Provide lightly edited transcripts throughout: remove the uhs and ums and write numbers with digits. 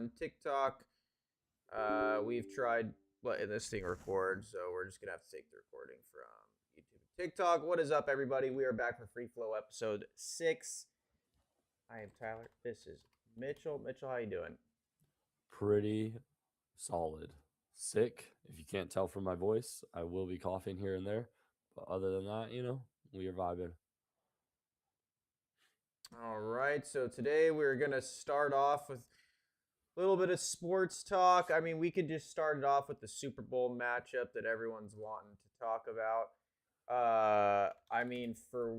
on TikTok. We've tried letting this thing record, so we're just gonna have to take the recording from YouTube and TikTok. What is up, everybody? We are back for Free Flow episode 6. I am Tyler. This is Mitchell. Mitchell, how you doing? Pretty solid. Sick. If you can't tell from my voice, I will be coughing here and there. But other than that, we are vibing. All right, so today we're gonna start off with a little bit of sports talk. I mean, we could just start it off with the Super Bowl matchup that everyone's wanting to talk about. I mean, for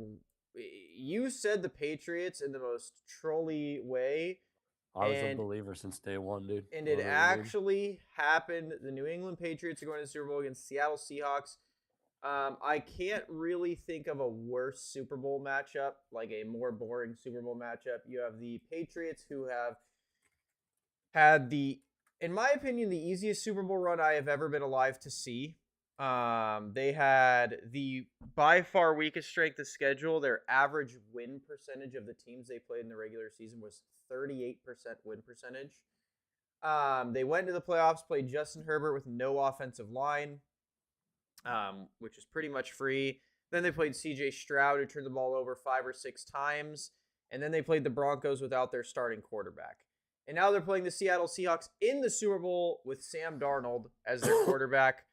you said the Patriots in the most trolly way, I was a and believer since day one, dude. and I it really did. actually happened. The New England Patriots are going to the Super Bowl against Seattle Seahawks. I can't really think of a worse Super Bowl matchup, like a more boring Super Bowl matchup. You have the Patriots, who have had in my opinion, the easiest Super Bowl run I have ever been alive to see. They had the by far weakest strength of schedule. Their average win percentage of the teams they played in the regular season was 38% win percentage. They went to the playoffs, played Justin Herbert with no offensive line, which is pretty much free. Then they played C.J. Stroud, who turned the ball over 5 or 6 times. And then they played the Broncos without their starting quarterback. And now they're playing the Seattle Seahawks in the Super Bowl with Sam Darnold as their quarterback.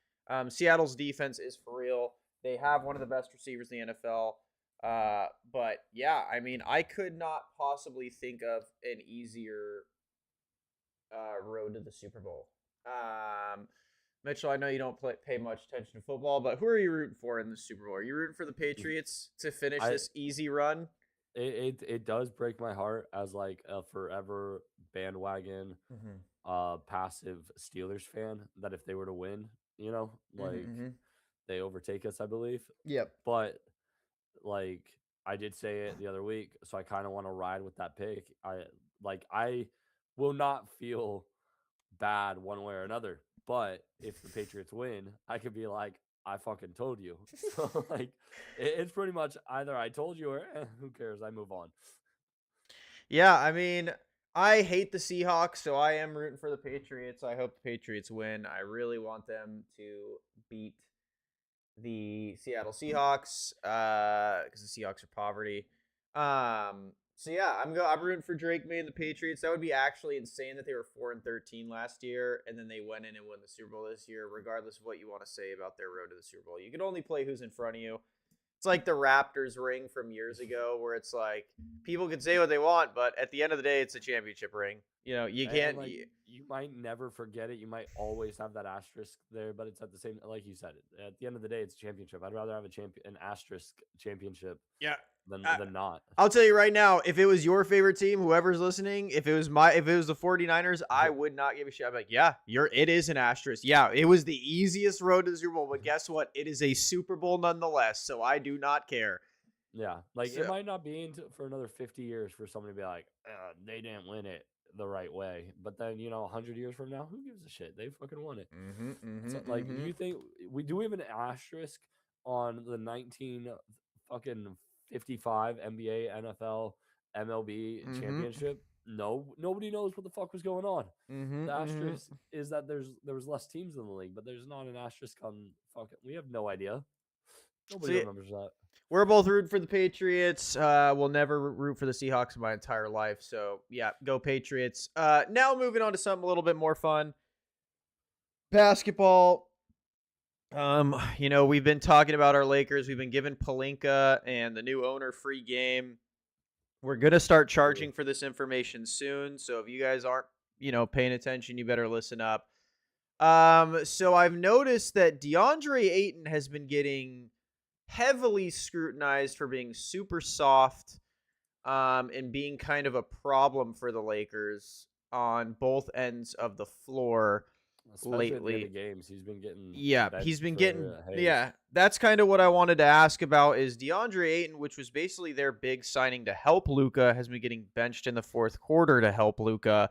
Seattle's defense is for real. They have one of the best receivers in the NFL. But yeah, I mean, I could not possibly think of an easier road to the Super Bowl. Mitchell, I know you don't pay much attention to football, but who are you rooting for in the Super Bowl? Are you rooting for the Patriots to finish I this easy run? it does break my heart as like a forever bandwagon Mm-hmm. passive Steelers fan that if they were to win, Mm-hmm, like mm-hmm. they overtake us, I believe. Yep. But like I did say it the other week, so I kind of want to ride with that pick. I will not feel bad one way or another. But if the Patriots win, I could be like, I fucking told you. So like it's pretty much either I told you or who cares? I move on. Yeah, I mean, I hate the Seahawks, so I am rooting for the Patriots. I hope the Patriots win. I really want them to beat the Seattle Seahawks because the Seahawks are poverty. So yeah, I'm rooting for Drake May and the Patriots. That would be actually insane that they were 4-13 last year and then they went in and won the Super Bowl this year. Regardless of what you want to say about their road to the Super Bowl, you can only play who's in front of you. It's like the Raptors ring from years ago, where it's like people can say what they want, but at the end of the day, it's a championship ring. You know, you And can't. like you might never forget it. You might always have that asterisk there, but it's at the same like you said. At the end of the day, it's a championship. I'd rather have an asterisk championship Yeah, than not. I'll tell you right now, if it was your favorite team, whoever's listening, if it was the 49ers, I would not give a shit. I'm like, yeah, it is an asterisk. Yeah, it was the easiest road to the Super Bowl, but guess what? It is a Super Bowl nonetheless, so I do not care. Yeah, like it So, might not be for another 50 years for somebody to be like, they didn't win it the right way. But then, 100 years from now, who gives a shit? They fucking won it. So, like, you think we do have an asterisk on the 19 fucking 55 NBA, NFL, MLB championship? No, nobody knows what the fuck was going on. The asterisk is that there was less teams in the league, but there's not an asterisk on fucking. We have no idea. Nobody See, remembers that. we're both rooting for the Patriots. We'll never root for the Seahawks in my entire life. So yeah, go Patriots. Now moving on to something a little bit more fun. Basketball. We've been talking about our Lakers. We've been giving Palinka and the new owner free game. We're gonna start charging for this information soon. So if you guys aren't, paying attention, you better listen up. So I've noticed that DeAndre Ayton has been getting heavily scrutinized for being super soft, and being kind of a problem for the Lakers on both ends of the floor Especially at the end lately. of games, he's been getting Yeah, he's benched been getting. for Hayes. Yeah, that's kind of what I wanted to ask about. Is DeAndre Ayton, which was basically their big signing to help Luka, has been getting benched in the fourth quarter to help Luka.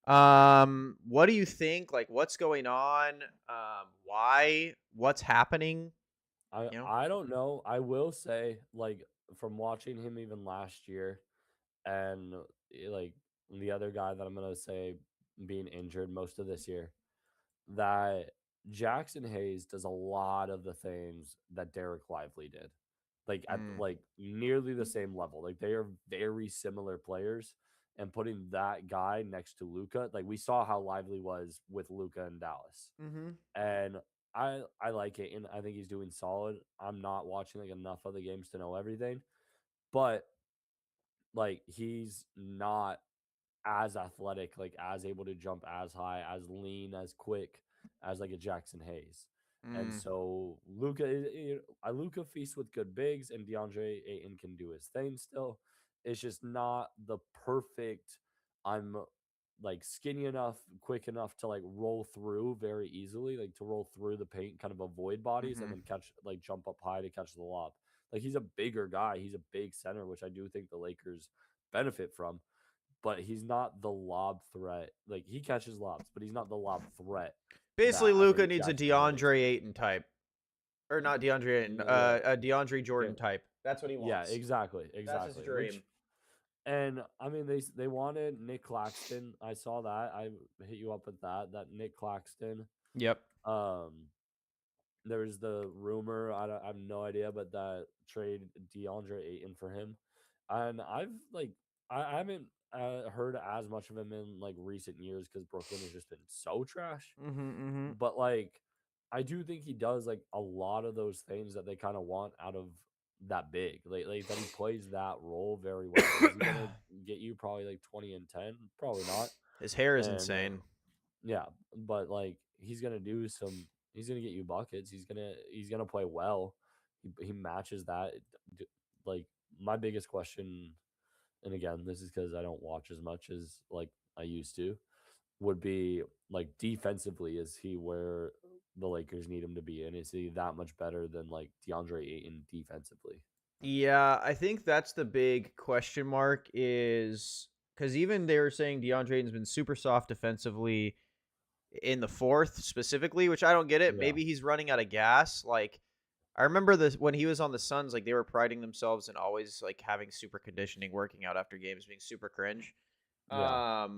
What do you think? Like, what's going on? Why? What's happening? I You know. I don't know. I will say, like, from watching him even last year, and like the other guy that I'm gonna say being injured most of this year, that Jackson Hayes does a lot of the things that Derek Lively did, like at Mm. like nearly the same level. Like they are very similar players, and putting that guy next to Luca, like we saw how Lively was with Luca in Dallas, Mm-hmm. and I like it, and I think he's doing solid. I'm not watching like enough of the games to know everything, but like he's not as athletic, like as able to jump as high, as lean, as quick as like a Jackson Hayes. And Mm. so Luca feasts with good bigs, and DeAndre Ayton can do his thing still. It's just not the perfect. I'm like skinny enough, quick enough to like roll through very easily, like to roll through the paint, kind of avoid bodies, and Mm-hmm. then catch like jump up high to catch the lob. Like he's a bigger guy. He's a big center, which I do think the Lakers benefit from, but he's not the lob threat. Like he catches lobs, but he's not the lob threat Basically, that I Luca think needs a Jackson Hayes. DeAndre Ayton type, or not DeAndre Ayton, Yeah, a DeAndre yeah, Jordan type. That's what he yeah, wants. exactly, That's his exactly. dream. Which, and I mean, they wanted Nick Claxton. I saw that. I hit you up with that. That Nick Claxton. Yep. Um, there was the rumor. I have no idea, but that trade DeAndre Ayton for him, and I've like I haven't heard as much of him in like recent years because Brooklyn has just been so trash. Mm-hmm. Mm-hmm. But like, I do think he does like a lot of those things that they kind of want out of that big, like that he plays that role very well. Is he gonna get you probably like 20 and 10? Probably not. His hair is And insane. yeah, but like he's gonna do some. He's gonna get you buckets. He's gonna play well. He matches that. Like my biggest question, and again, this is because I don't watch as much as like I used to, would be like defensively, is he where the Lakers need him to be? And is he that much better than like DeAndre Ayton defensively? Yeah, I think that's the big question mark is because even they were saying DeAndre Ayton's been super soft defensively in the fourth specifically, which I don't get it. Yeah. Maybe he's running out of gas. Like I remember this when he was on the Suns, like they were priding themselves in always like having super conditioning, working out after games, being super cringe. Yeah.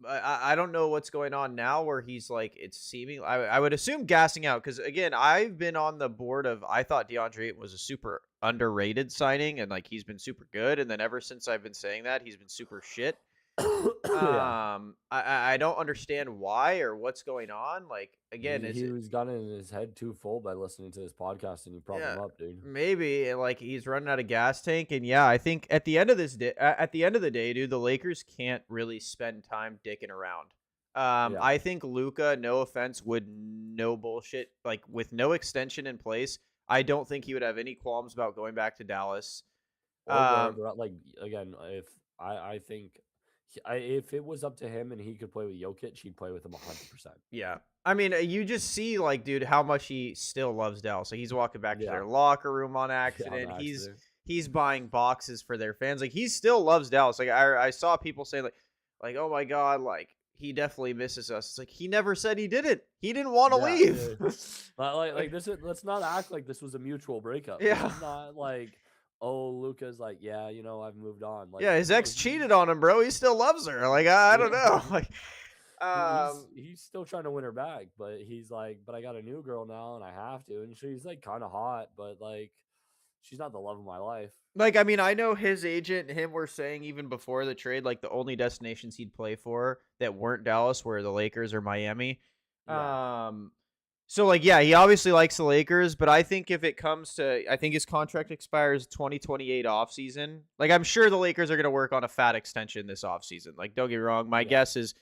I don't know what's going on now where he's like it's seeming I would assume gassing out because again I've been on the board of I thought DeAndre Ayton was a super underrated signing and like he's been super good and then ever since I've been saying that he's been super shit. Yeah. I don't understand why or what's going on. Like again, is He it was got in his head too full by listening to this podcast, and you prop yeah him up, dude. maybe like he's running out of gas tank and yeah I think at the end of this day at the end of the day dude the Lakers can't really spend time dicking around. Yeah. I think Luka, no offense, would no bullshit like with no extension in place. I don't think he would have any qualms about going back to Dallas. Or Um, wherever. Like again, if I think if it was up to him and he could play with Jokic, he'd play with him 100%. yeah. I mean, you just see like, dude, how much he still loves Dallas. Like he's walking back to Yeah. their locker room on Yeah, on accident. accident. He's buying boxes for their fans. Like he still loves Dallas. Like I saw people say like oh my god, like he definitely misses us. It's like he never said he didn't. He didn't want to Yeah, leave. But like this is, let's not act like this was a mutual breakup. Yeah. This is not like, oh, Luca's like, yeah, I've moved on. Like, Yeah, his no, ex cheated on him, bro. He still loves her. Like I don't know. Like he's still trying to win her back, but he's like, but I got a new girl now and I have to, and she's like kind of hot, but like she's not the love of my life. Like, I mean, I know his agent and him were saying even before the trade, like the only destinations he'd play for that weren't Dallas were the Lakers or Miami. Yeah. So like, yeah, he obviously likes the Lakers, but I think if it comes to, I think his contract expires 2028 offseason. Like, I'm sure the Lakers are going to work on a fat extension this offseason. Like, don't get me wrong. My guess is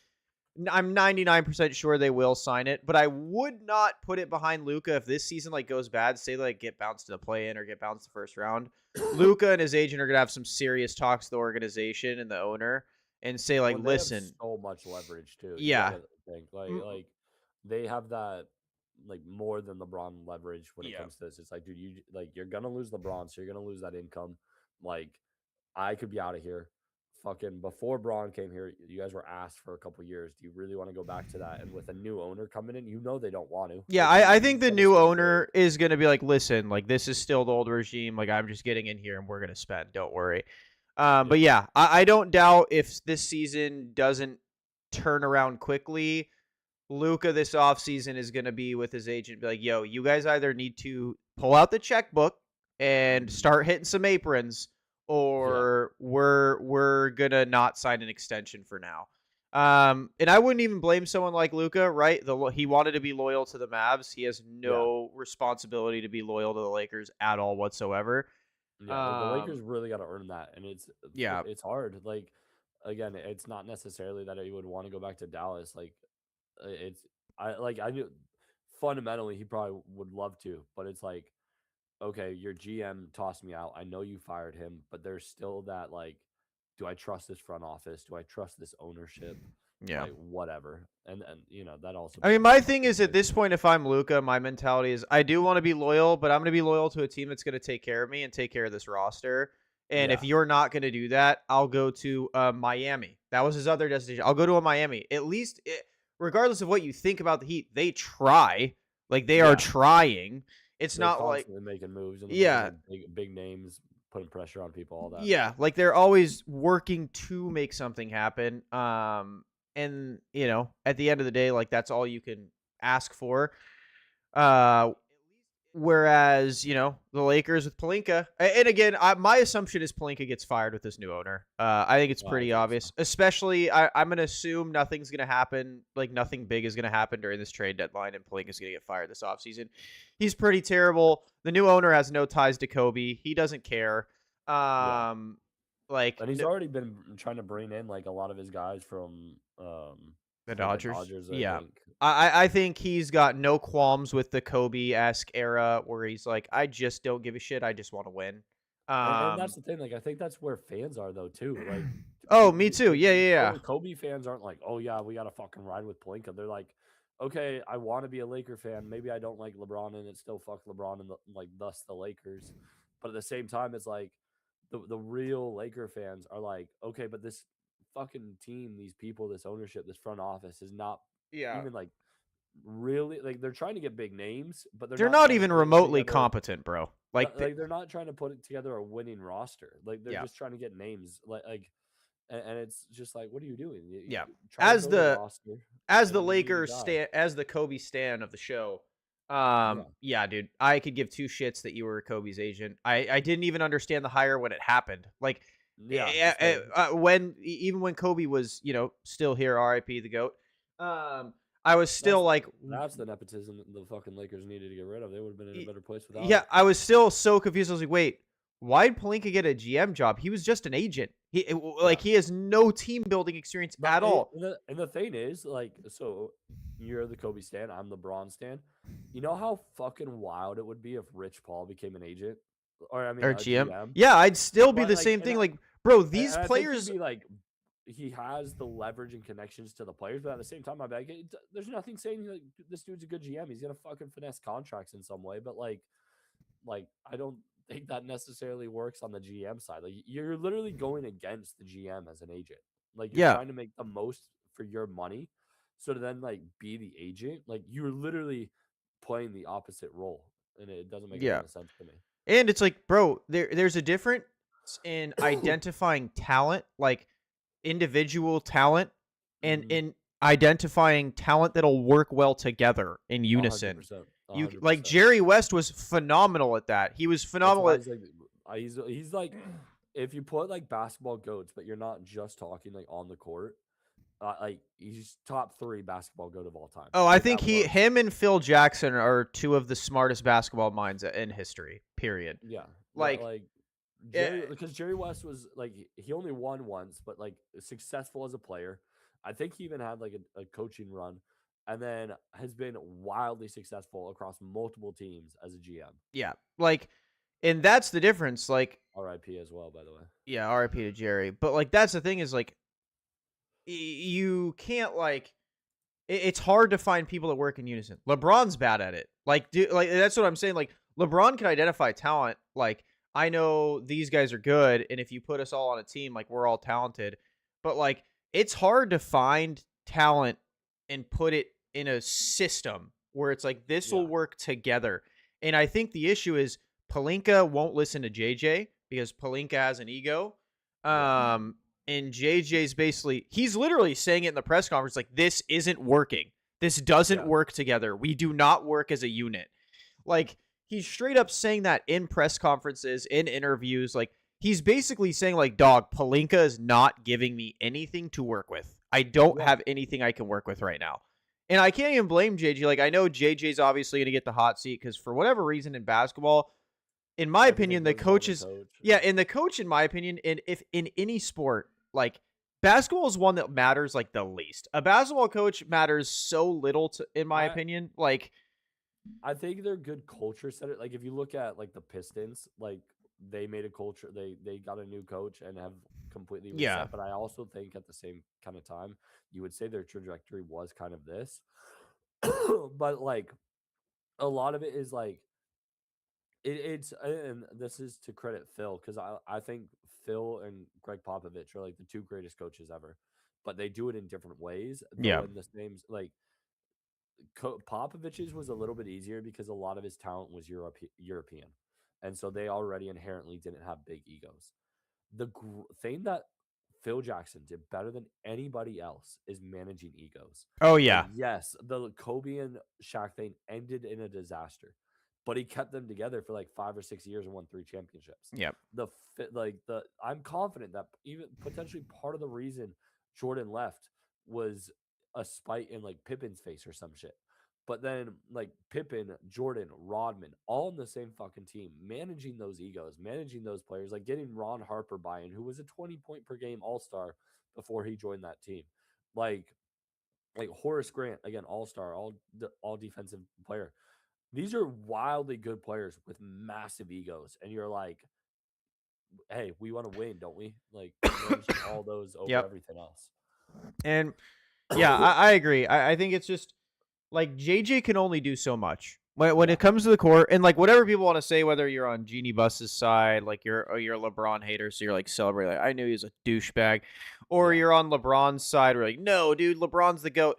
I'm 99% sure they will sign it, but I would not put it behind Luka if this season like goes bad. Say like get bounced to the play-in or get bounced the first round. Luka and his agent are gonna have some serious talks to the organization and the owner and say like, Well, they have listen, so much leverage too. You yeah, gotta think like they have that like more than LeBron leverage when it yeah, comes to this. It's like, dude, you're gonna lose LeBron, so you're gonna lose that income. Like, I could be out of here. Fucking before Braun came here, you guys were asked for a couple years. Do you really want to go back to that? And with a new owner coming in, they don't want to. yeah. Like, I he's think the gonna new spend owner is gonna be like, listen, like this is still the old regime. Like I'm just getting in here and we're gonna spend. Don't worry. But yeah, I don't doubt if this season doesn't turn around quickly, Luka this offseason is going to be with his agent, be like, yo, you guys either need to pull out the checkbook and Mhm. start hitting some aprons, Yeah. or we're going to not sign an extension for now. And I wouldn't even blame someone like Luka, right? He wanted to be loyal to the Mavs. He has Yeah. no responsibility to be loyal to the Lakers at all whatsoever. Yeah, like the Lakers Um, really got to earn that, and yeah, it's hard. Like again, it's not necessarily that he would want to go back to Dallas. Like it's I knew fundamentally he probably would love to, but it's like okay, your GM tossed me out. I know you fired him, but there's still that like, do I trust this front office? Do I trust this ownership? yeah. Like whatever, and you know that also I mean, becomes a my tough thing is at this conversation. point, if I'm Luca, my mentality is I do want to be loyal, but I'm going to be loyal to a team that's going to take care of me and take care of this roster. And if Yeah, you're not going to do that, I'll go to Miami. That was his other destination. I'll go to a Miami. At least, regardless of what you think about the Heat, they try. Like, they are yeah, trying. It's they're not like, constantly making moves and they're bringing yeah, in big names, putting pressure on people, all that. yeah, like they're always working to make something happen. And, at the end of the day, like, that's all you can ask for. Uh, Whereas, the Lakers with Pelinka, and again, my assumption is Pelinka gets fired with this new owner. I think it's Oh, I pretty think so. obvious. Especially, I'm going to assume nothing's going to happen, like nothing big is going to happen during this trade deadline, and Pelinka's going to get fired this offseason. He's pretty terrible. The new owner has no ties to Kobe. He doesn't care. Yeah, Um, like and he's already been trying to bring in like a lot of his guys the from the Dodgers. Dodgers, I Yeah. think. I think he's got no qualms with the Kobe-esque era where he's like, I just don't give a shit. I just want to win. And that's the thing, like, I think that's where fans are though too, like, Oh, me too. Yeah, yeah, yeah. Kobe fans aren't like, "Oh, yeah, we gotta fucking ride with Pelinka." They're like, "Okay, I wanna be a Laker fan, maybe I don't like LeBron and it's still fuck LeBron and like, thus the Lakers." But at the same time, it's like, the real Laker fans are like, "Okay, but this fucking team, these people, this ownership, this front office is not Yeah. even, like, really" like, they're trying to get big names, but they're They're not not trying to even put it remotely together. competent, bro. No, Like, like, they're not trying to put it together a winning roster. Like, they're yeah, just trying to get names. And it's just like, what are you doing? yeah. Try to As build a the roster, as the and you need a Lakers guy. stand, as the Kobe stan of the show, Yeah, yeah, dude, I could give two shits that you were Kobe's agent. I didn't even understand the hire when it happened. Like, yeah, same. even when Kobe was, still here, R.I.P. the goat. I was still like, That's the nepotism that the fucking Lakers needed to get rid of. They would have been in a better place without yeah, it. I was still so confused. I was like, wait, why did Palinka get a GM job? He was just an agent. Yeah, He has no team building experience but at all. and the thing is, like, so you're the Kobe stan, I'm the Braun stan. You know how fucking wild it would be if Rich Paul became an agent, or I mean Or a GM. GM. Yeah, I'd still be But the like, same thing. Like, bro, these and I think he'd players. be like, he has the leverage and connections to the players, but at the same time, I'd be like, there's nothing saying like this dude's a good GM. He's gonna fucking finesse contracts in some way, but like I don't think that necessarily works on the GM side. Like you're literally going against the GM as an agent. Like you're Yeah, trying to make the most for your money, so to then like be the agent, like you're literally playing the opposite role, and it doesn't make a yeah. ton of sense to me. And it's like, bro, there's a difference in identifying talent, like individual talent, and Mm-hmm. in identifying talent that'll work well together in A hundred unison. percent. A You hundred like percent. Jerry West was phenomenal at that. He was That's phenomenal why at he's like he's like if you put like basketball goats, but you're not just talking like on the court, like he's top three basketball goat of all time, Oh, I like think at worst. him and Phil Jackson are two of the smartest basketball minds in history. Period. Yeah, but Like, like eh, Jerry, because Jerry West was like he only won once, but like successful as a player. I think he even had like a coaching run, and then has been wildly successful across multiple teams as a GM. yeah, like, and that's the difference. Like, RIP as well, by the way. yeah, RIP to Jerry. But like, that's the thing is like, you can't like. It's hard to find people that work in unison. LeBron's bad at it. Like, like that's what I'm saying. Like, LeBron can identify talent. Like, I know these guys are good, and if you put us all on a team, like we're all talented. But like, it's hard to find talent and put it in a system where it's like this will Yeah, work together. And I think the issue is Palinka won't listen to JJ because Palinka has an ego. yeah. And JJ's basically, he's literally saying it in the press conference, like, this isn't working. This doesn't Yeah. work together. We do not work as a unit. Like, he's straight up saying that in press conferences, in interviews. Like, he's basically saying, like, dog, Palinka is not giving me anything to work with. I don't Yeah. have anything I can work with right now. And I can't even blame JJ. Like, I know JJ's obviously going to get the hot seat because for whatever reason in basketball, in my Everything opinion, the goes well coach to is, coach. yeah, and the coach, in my opinion, and if in any sport, like, basketball is one that matters like the least. A basketball coach matters so little to, in my opinion. Like, I think they're good culture setter. Like if you look at like the Pistons, like they made a culture. They got a new coach and have completely yeah, reset. But I also think at the same kind of time, you would say their trajectory was kind of this. But like a lot of it is like it's and this is to credit Phil because I think Phil and Greg Popovich are like the two greatest coaches ever, but they do it in different ways. Though yeah, in the same like Popovich's was a little bit easier because a lot of his talent was European, and so they already inherently didn't have big egos. The thing that Phil Jackson did better than anybody else is managing egos. oh Like, yeah, yes, the Kobe and Shaq thing ended in a disaster, but he kept them together for like 5 or 6 years and won 3 championships. yeah, I'm confident that even potentially part of the reason Jordan left was a spite in like Pippen's face or some shit. But then like Pippen, Jordan, Rodman, all in the same fucking team, managing those egos, managing those players, like getting Ron Harper buy-in, who was a 20 point per game all-star before he joined that team. Like Horace Grant, again, all-star, all defensive player. These are wildly good players with massive egos. And you're like, hey, we want to win, don't we? Like managing all those over yep. everything else. And yeah, I agree. I think it's just like JJ can only do so much when Yeah. it comes to the court, and like whatever people want to say, whether you're on Jeannie Buss's side, like you're a LeBron hater, so you're like celebrating, like, I knew he was a douchebag, or Yeah. you're on LeBron's side, where like, no, dude, LeBron's the GOAT.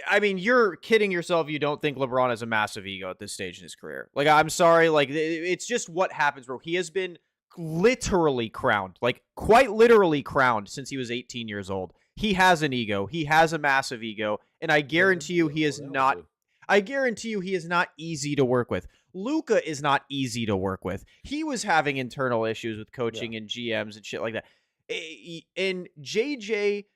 I mean, you're kidding yourself. You don't think LeBron has a massive ego at this stage in his career. Like, I'm sorry. Like, it's just what happens, bro. He has been literally crowned, like quite literally crowned since he was 18 years old. He has an ego. He has a massive ego. And I guarantee you he is not, I guarantee you he is not easy to work with. Luka is not easy to work with. He was having internal issues with coaching and GMs and shit like that. And JJ,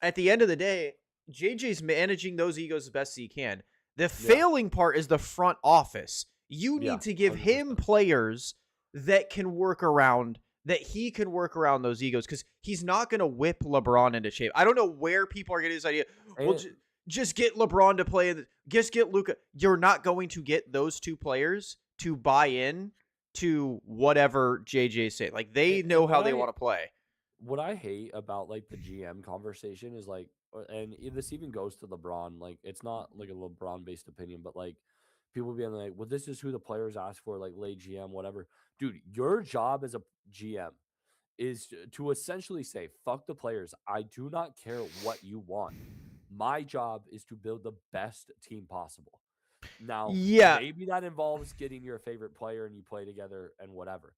at the end of the day, JJ's managing those egos as best he can. The failing part is the front office. You need to give 100%. him players that can work around, that he can work around those egos, because he's not going to whip LeBron into shape. I don't know where people are getting this idea. Well, just get LeBron to play, just get Luka. You're not going to get those two players to buy in to whatever JJ say. Like, they know how they want to play. What I hate about like the GM conversation is like, and this even goes to LeBron. Like, it's not like a LeBron based opinion, but like people being like, well, this is who the players ask for, like lay GM, whatever. Dude, your job as a GM is to essentially say, fuck the players. I do not care what you want. My job is to build the best team possible. Now, maybe that involves getting your favorite player and you play together and whatever.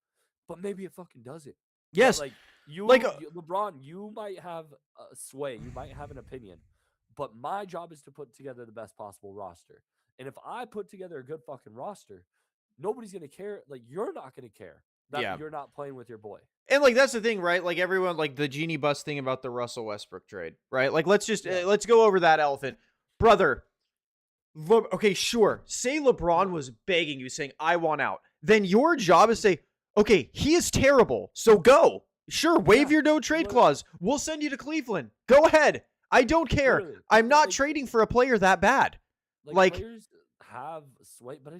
But maybe it fucking doesn't. Yes. But LeBron, you might have a sway, you might have an opinion, but my job is to put together the best possible roster. And if I put together a good fucking roster, nobody's going to care. Like, you're not going to care that you're not playing with your boy. And like, that's the thing, right? Like, everyone, like the Genie Bus thing about the Russell Westbrook trade, right? Like, let's just let's go over that elephant, brother. Okay, sure. Say LeBron was begging you, saying, I want out. Then your job is to say, okay, he is terrible, so go. Sure, waive your no trade clause. We'll send you to Cleveland. Go ahead. I don't care. I'm not trading for a player that bad. Like players have sway, but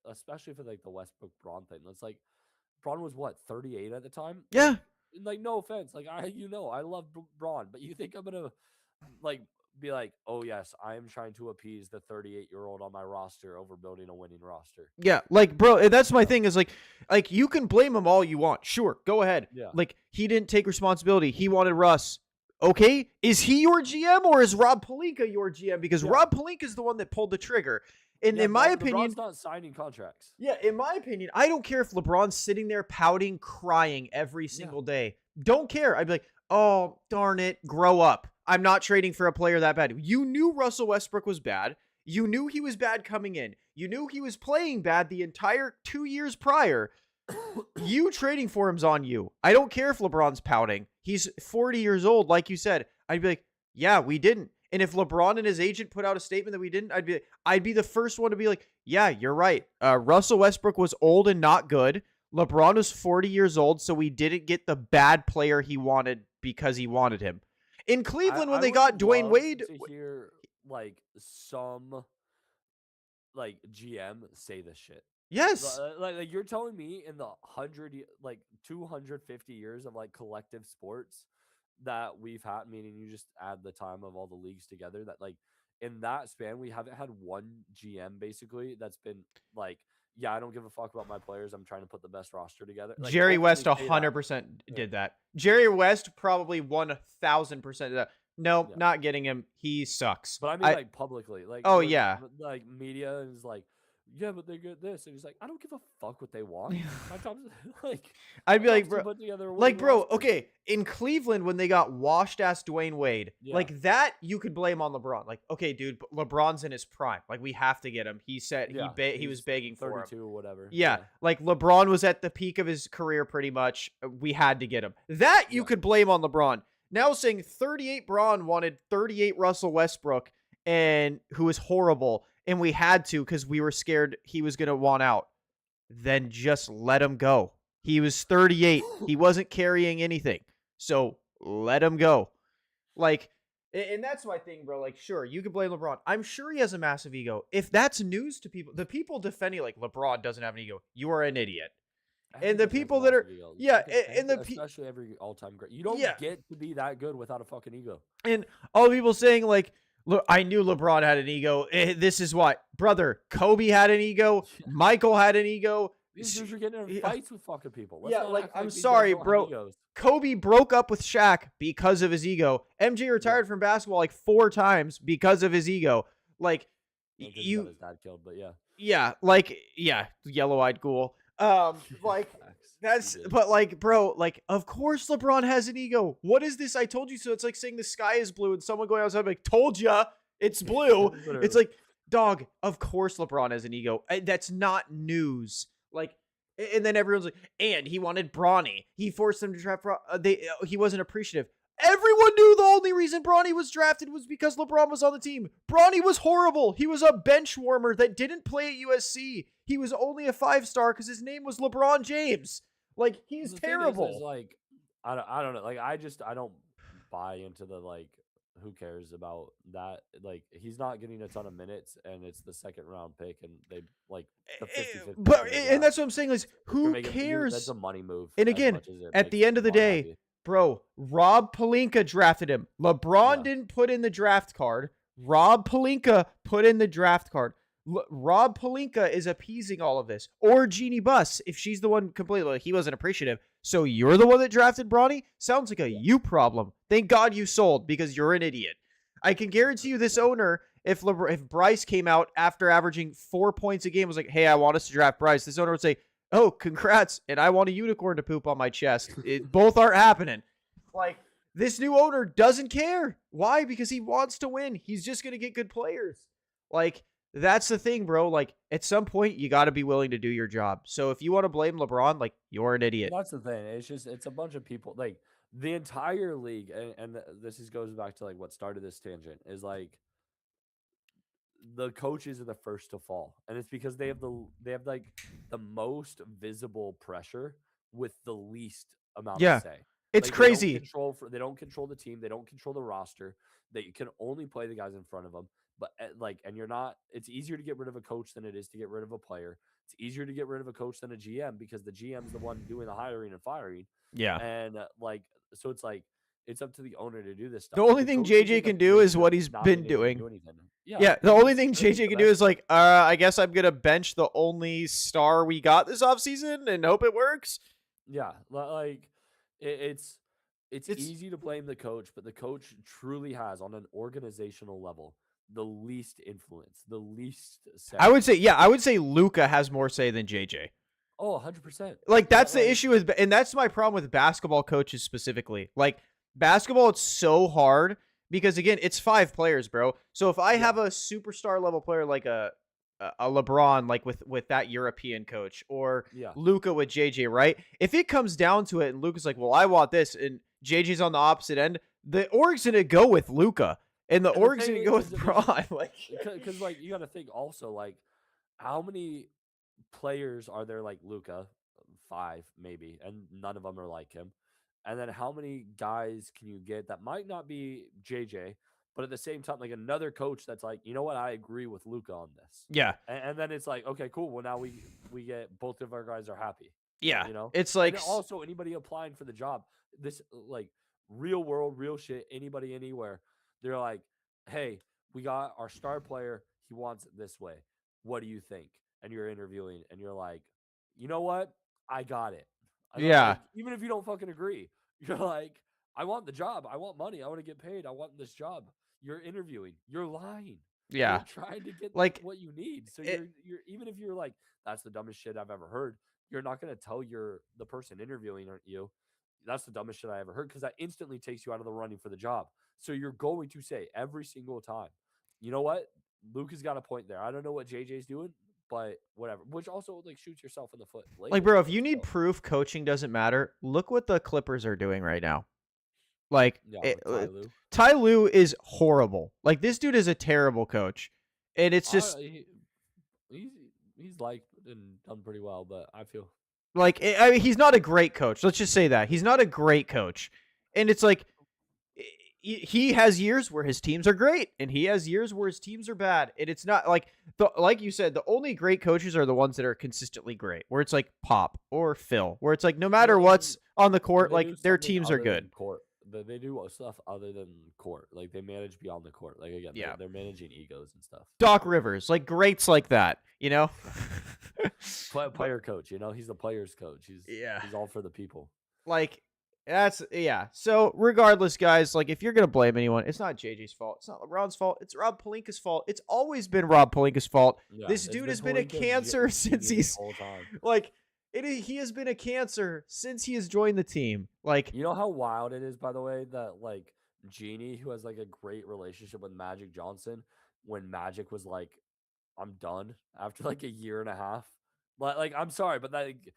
especially for like the Westbrook Braun thing. It's like Braun was what, 38 at the time? Yeah. Like, no offense. Like, I love Braun, but you think I'm gonna like be like, oh yes, I am trying to appease the 38-year-old on my roster over building a winning roster. Yeah, like, bro, that's my thing is like you can blame him all you want. Sure, go ahead. Yeah. Like, he didn't take responsibility. He wanted Russ. Okay, is he your GM or is Rob Pelinka your GM? Because Rob Pelinka is the one that pulled the trigger. And in my opinion, LeBron's not signing contracts. Yeah, in my opinion, I don't care if LeBron's sitting there pouting, crying every single day. Don't care. I'd be like, oh, darn it, grow up. I'm not trading for a player that bad. You knew Russell Westbrook was bad. You knew he was bad coming in. You knew he was playing bad the entire 2 years prior. You trading for him's on you. I don't care if LeBron's pouting. He's 40 years old, like you said. I'd be like, yeah, we didn't. And if LeBron and his agent put out a statement that we didn't, I'd be the first one to be like, yeah, you're right. Russell Westbrook was old and not good. LeBron was 40 years old, so we didn't get the bad player he wanted because he wanted him. In Cleveland, when they got Dwayne Wade, to hear like some like GM say this shit. Yes. Like you're telling me in the 250 years of like collective sports that we've had, meaning you just add the time of all the leagues together, that like in that span we haven't had one GM basically that's been like, yeah, I don't give a fuck about my players. I'm trying to put the best roster together. Like, Jerry West 100% did that. Jerry West probably 1,000% did that. No, not getting him. He sucks. But I mean, like publicly, like yeah, like media is like, yeah, but they get this, and he's like, I don't give a fuck what they want. My job's like, I'd be like, bro, okay, in Cleveland when they got washed ass Dwayne Wade, like that, you could blame on LeBron. Like, okay, dude, LeBron's in his prime. Like, we have to get him. He said he was begging for him. 32 or whatever. Yeah, like LeBron was at the peak of his career pretty much. We had to get him. That you could blame on LeBron. Now saying 38 Braun wanted 38 Russell Westbrook, and who was horrible, and we had to because we were scared he was going to want out. Then just let him go. He was 38. He wasn't carrying anything. So let him go. Like, and that's my thing, bro. Like, sure, you can blame LeBron. I'm sure he has a massive ego. If that's news to people, the people defending like LeBron doesn't have an ego, you are an idiot. And the people that are, and the especially every all-time great, you don't get to be that good without a fucking ego. And all the people saying like, look, I knew LeBron had an ego. This is why, brother. Kobe had an ego. Michael had an ego. These dudes are getting in fights with fucking people. I'm sorry, bro. Kobe broke up with Shaq because of his ego. MJ retired from basketball like 4 times because of his ego. Like, you got his dad killed, but yellow-eyed ghoul. Like that's, but like, bro, like, of course LeBron has an ego. What is this? I told you so. It's like saying the sky is blue and someone going outside like, told ya it's blue. It's like, dog, of course LeBron has an ego. That's not news. Like, and then everyone's like, and he wanted Bronny. He forced them to draft. He wasn't appreciative. Everyone knew the only reason Bronny was drafted was because LeBron was on the team. Bronny was horrible. He was a bench warmer that didn't play at USC. He was only a 5-star because his name was LeBron James. Like, he's terrible. Is, like, I don't know. Like, I don't buy into the, like, who cares about that? Like, he's not getting a ton of minutes, and it's the 2nd round pick, and they like the 50-50. But and that's what I'm saying is, who cares? That's a money move. And again, at the end of the day, bro, Rob Pelinka drafted him. LeBron didn't put in the draft card. Rob Pelinka put in the draft card. Rob Pelinka is appeasing all of this. Or Jeannie Buss, if she's the one completely, like, he wasn't appreciative. So you're the one that drafted Bronny? Sounds like a you problem. Thank God you sold, because you're an idiot. I can guarantee you this owner, if Bryce came out after averaging 4 points a game, was like, hey, I want us to draft Bryce, this owner would say, oh, congrats, and I want a unicorn to poop on my chest. Both aren't happening. Like, this new owner doesn't care. Why? Because he wants to win. He's just going to get good players. Like, that's the thing, bro. Like, at some point, you got to be willing to do your job. So if you want to blame LeBron, like, you're an idiot. That's the thing. It's a bunch of people. Like, the entire league, and this goes back to, like, what started this tangent, is, like, the coaches are the first to fall. And it's because they have like, the most visible pressure with the least amount of say. It's crazy. They don't control the team. They don't control the roster. They can only play the guys in front of them. But and you're not, it's easier to get rid of a coach than it is to get rid of a player. It's easier to get rid of a coach than a GM because the GM's the one doing the hiring and firing. Yeah. And so it's like, it's up to the owner to do this stuff. The only thing JJ can do is what he's been doing. Yeah. The only thing JJ can do is like, I guess I'm going to bench the only star we got this offseason and hope it works. Yeah. Like, it's easy to blame the coach, but the coach truly has, on an organizational level, the least influence, the least say. I would say Luka has more say than JJ. Oh, 100%. Like, that's the issue with, and that's my problem with basketball coaches specifically. Like, Basketball, it's so hard because again, it's 5 players, bro. So if I Yeah, have a superstar level player like a LeBron, like with that European coach, or yeah. Luca with JJ, right? If it comes down to it, and Luca's like, "Well, I want this," and JJ's on the opposite end, the org's gonna go with Luca, and the And the org's thing gonna go with is, Braun. Like, because like you got to think also like how many players are there like Luca? 5 maybe, and none of them are like him. And then how many guys can you get that might not be JJ, but at the same time, like another coach that's like, you know what, I agree with Luca on this. yeah, And then it's like, okay, cool. Well, now we get both of our guys are happy, yeah, you know. it's And like, then also anybody applying for the job, this like real world, real shit. Anybody anywhere, they're like, hey, we got our star player. He wants it this way. What do you think? And you're interviewing, and you're like, you know what? I got it. I don't yeah, like even if you don't fucking agree, you're like, I want the job. I want money. I want to get paid. I want this job. You're interviewing. You're lying. You're yeah, trying to get like what you need. So it. you're even if you're like, that's the dumbest shit I've ever heard, you're not gonna tell the person interviewing you, that's the dumbest shit I ever heard, because that instantly takes you out of the running for the job. So you're going to say every single time, you know what? Luke has got a point there. I don't know what JJ's doing, but whatever. Which also like shoots yourself in the foot Like, later, bro, if but you need still. proof coaching doesn't matter, look what the Clippers are doing right now. Like, Yeah, with Ty Lue. Ty Lue is horrible. Like, this dude is a terrible coach, and it's just I he's he's liked and done pretty well, but I feel like I mean, he's not a great coach. Let's just say that he's not a great coach, and it's like he has years where his teams are great, and he has years where his teams are bad, and it's not like like you said, the only great coaches are the ones that are consistently great, where it's like Pop or Phil, where it's like no matter what's on the court, they do like their something teams are other good. than court. They do stuff other than court. Like they manage beyond the court. Like again, Yeah, they're managing egos and stuff. Doc Rivers, like greats like that, you know. But Player coach, you know, he's the players coach. yeah, He's all for the people. like that's yeah. So regardless, guys, like if you're gonna blame anyone, it's not JJ's fault. It's not LeBron's fault. It's Rob Pelinka's fault. It's always been Rob Pelinka's fault. Yeah, This it's dude been has been a Pelinka cancer since Genie the he's whole time. like he has been a cancer since he has joined the team. Like, You know how wild it is, by the way, that like Genie, who has like a great relationship with Magic Johnson, when Magic was like, I'm done after like a year and a half. Like I'm sorry, but like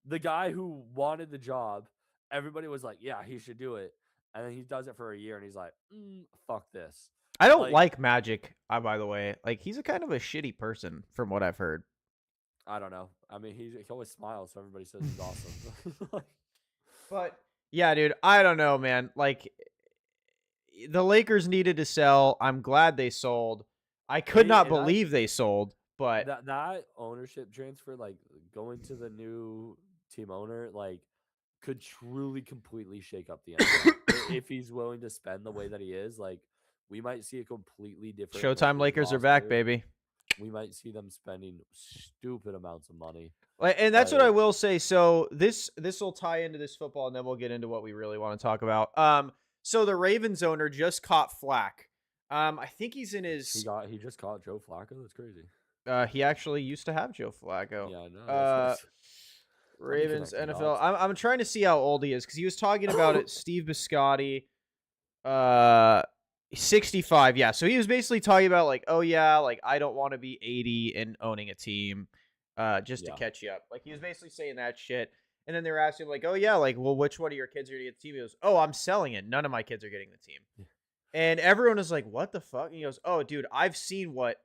the guy who wanted the job, everybody was like, yeah, he should do it. And then he does it for a year and he's like, fuck this. I don't Like, like Magic. By the way, like he's a kind of a shitty person from what I've heard. I don't know. I mean, he always smiles, so everybody says he's awesome. Like, But yeah, dude, I don't know, man. Like the Lakers needed to sell. I'm glad they sold. I could not and I believe they sold, but that ownership transfer, like going to the new team owner, like could truly completely shake up the NBA. If he's willing to spend the way that he is, like we might see a completely different Showtime Lakers are back, roster. baby. We might see them spending stupid amounts of money. And that's what I Like, will say. So this will tie into this football, and then we'll get into what we really want to talk about. So the Ravens owner just caught flack. I think he's in his. he just caught Joe Flacco. That's crazy. He actually used to have Joe Flacco. Yeah, I know. That's Uh, what's funny Ravens connecting NFL. dots. I'm trying to see how old he is because he was talking about it. Steve Biscotti. Uh, 65. Yeah. So he was basically talking about like, oh yeah, like I don't want to be 80 and owning a team, just to Yeah. catch you up. Like he was basically saying that shit. And then they were asking him like, oh yeah, like, well, which one of your kids are gonna get the team? He goes, oh, I'm selling it. None of my kids are getting the team. And everyone is like, what the fuck? And he goes, oh, dude, I've seen what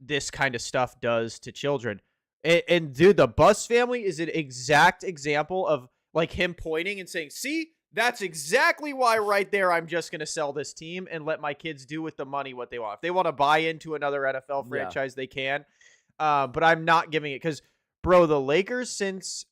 this kind of stuff does to children. And dude, the Bus family is an exact example of like him pointing and saying, see, that's exactly why right there I'm just going to sell this team and let my kids do with the money what they want. If they want to buy into another NFL Yeah. franchise, they can. But I'm not giving it because, bro, the Lakers since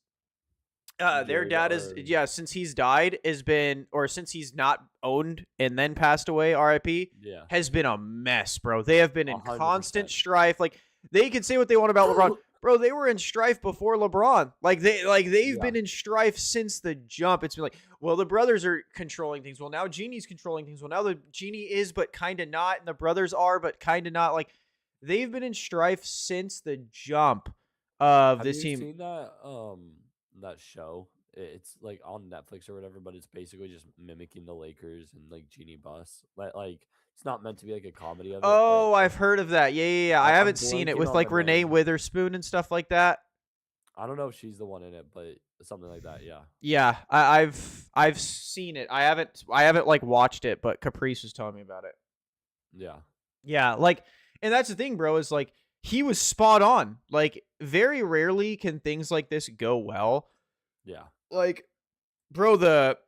their Jerry dad is or since he's died has been or since he's not owned and then passed away, RIP, yeah, has been a mess, bro. They have been in 100%. constant strife. Like they can say what they want about LeBron. Bro, they were in strife before LeBron. They've Yeah. been in strife since the jump. It's been like, well, the brothers are controlling things. Well, now Genie's controlling things. Well, now the Genie is, but kind of not, and the brothers are, but kind of not. Like they've been in strife since the jump of Have this you team. seen that that show? it's like on Netflix or whatever, but it's basically just mimicking the Lakers and like Genie Bus. Like it's not meant to be like a comedy of it, but Oh, I've heard of that. Yeah, yeah, yeah. I I'm haven't seen it blanking with on like the Renee name. Witherspoon and stuff like that. I don't know if she's the one in it, but something like that. Yeah, Yeah, I've seen it. I haven't like watched it, but Caprice was telling me about it. yeah, Yeah, like, and that's the thing, bro, is like he was spot on. Like, very rarely can things like this go well. yeah, Like, bro, the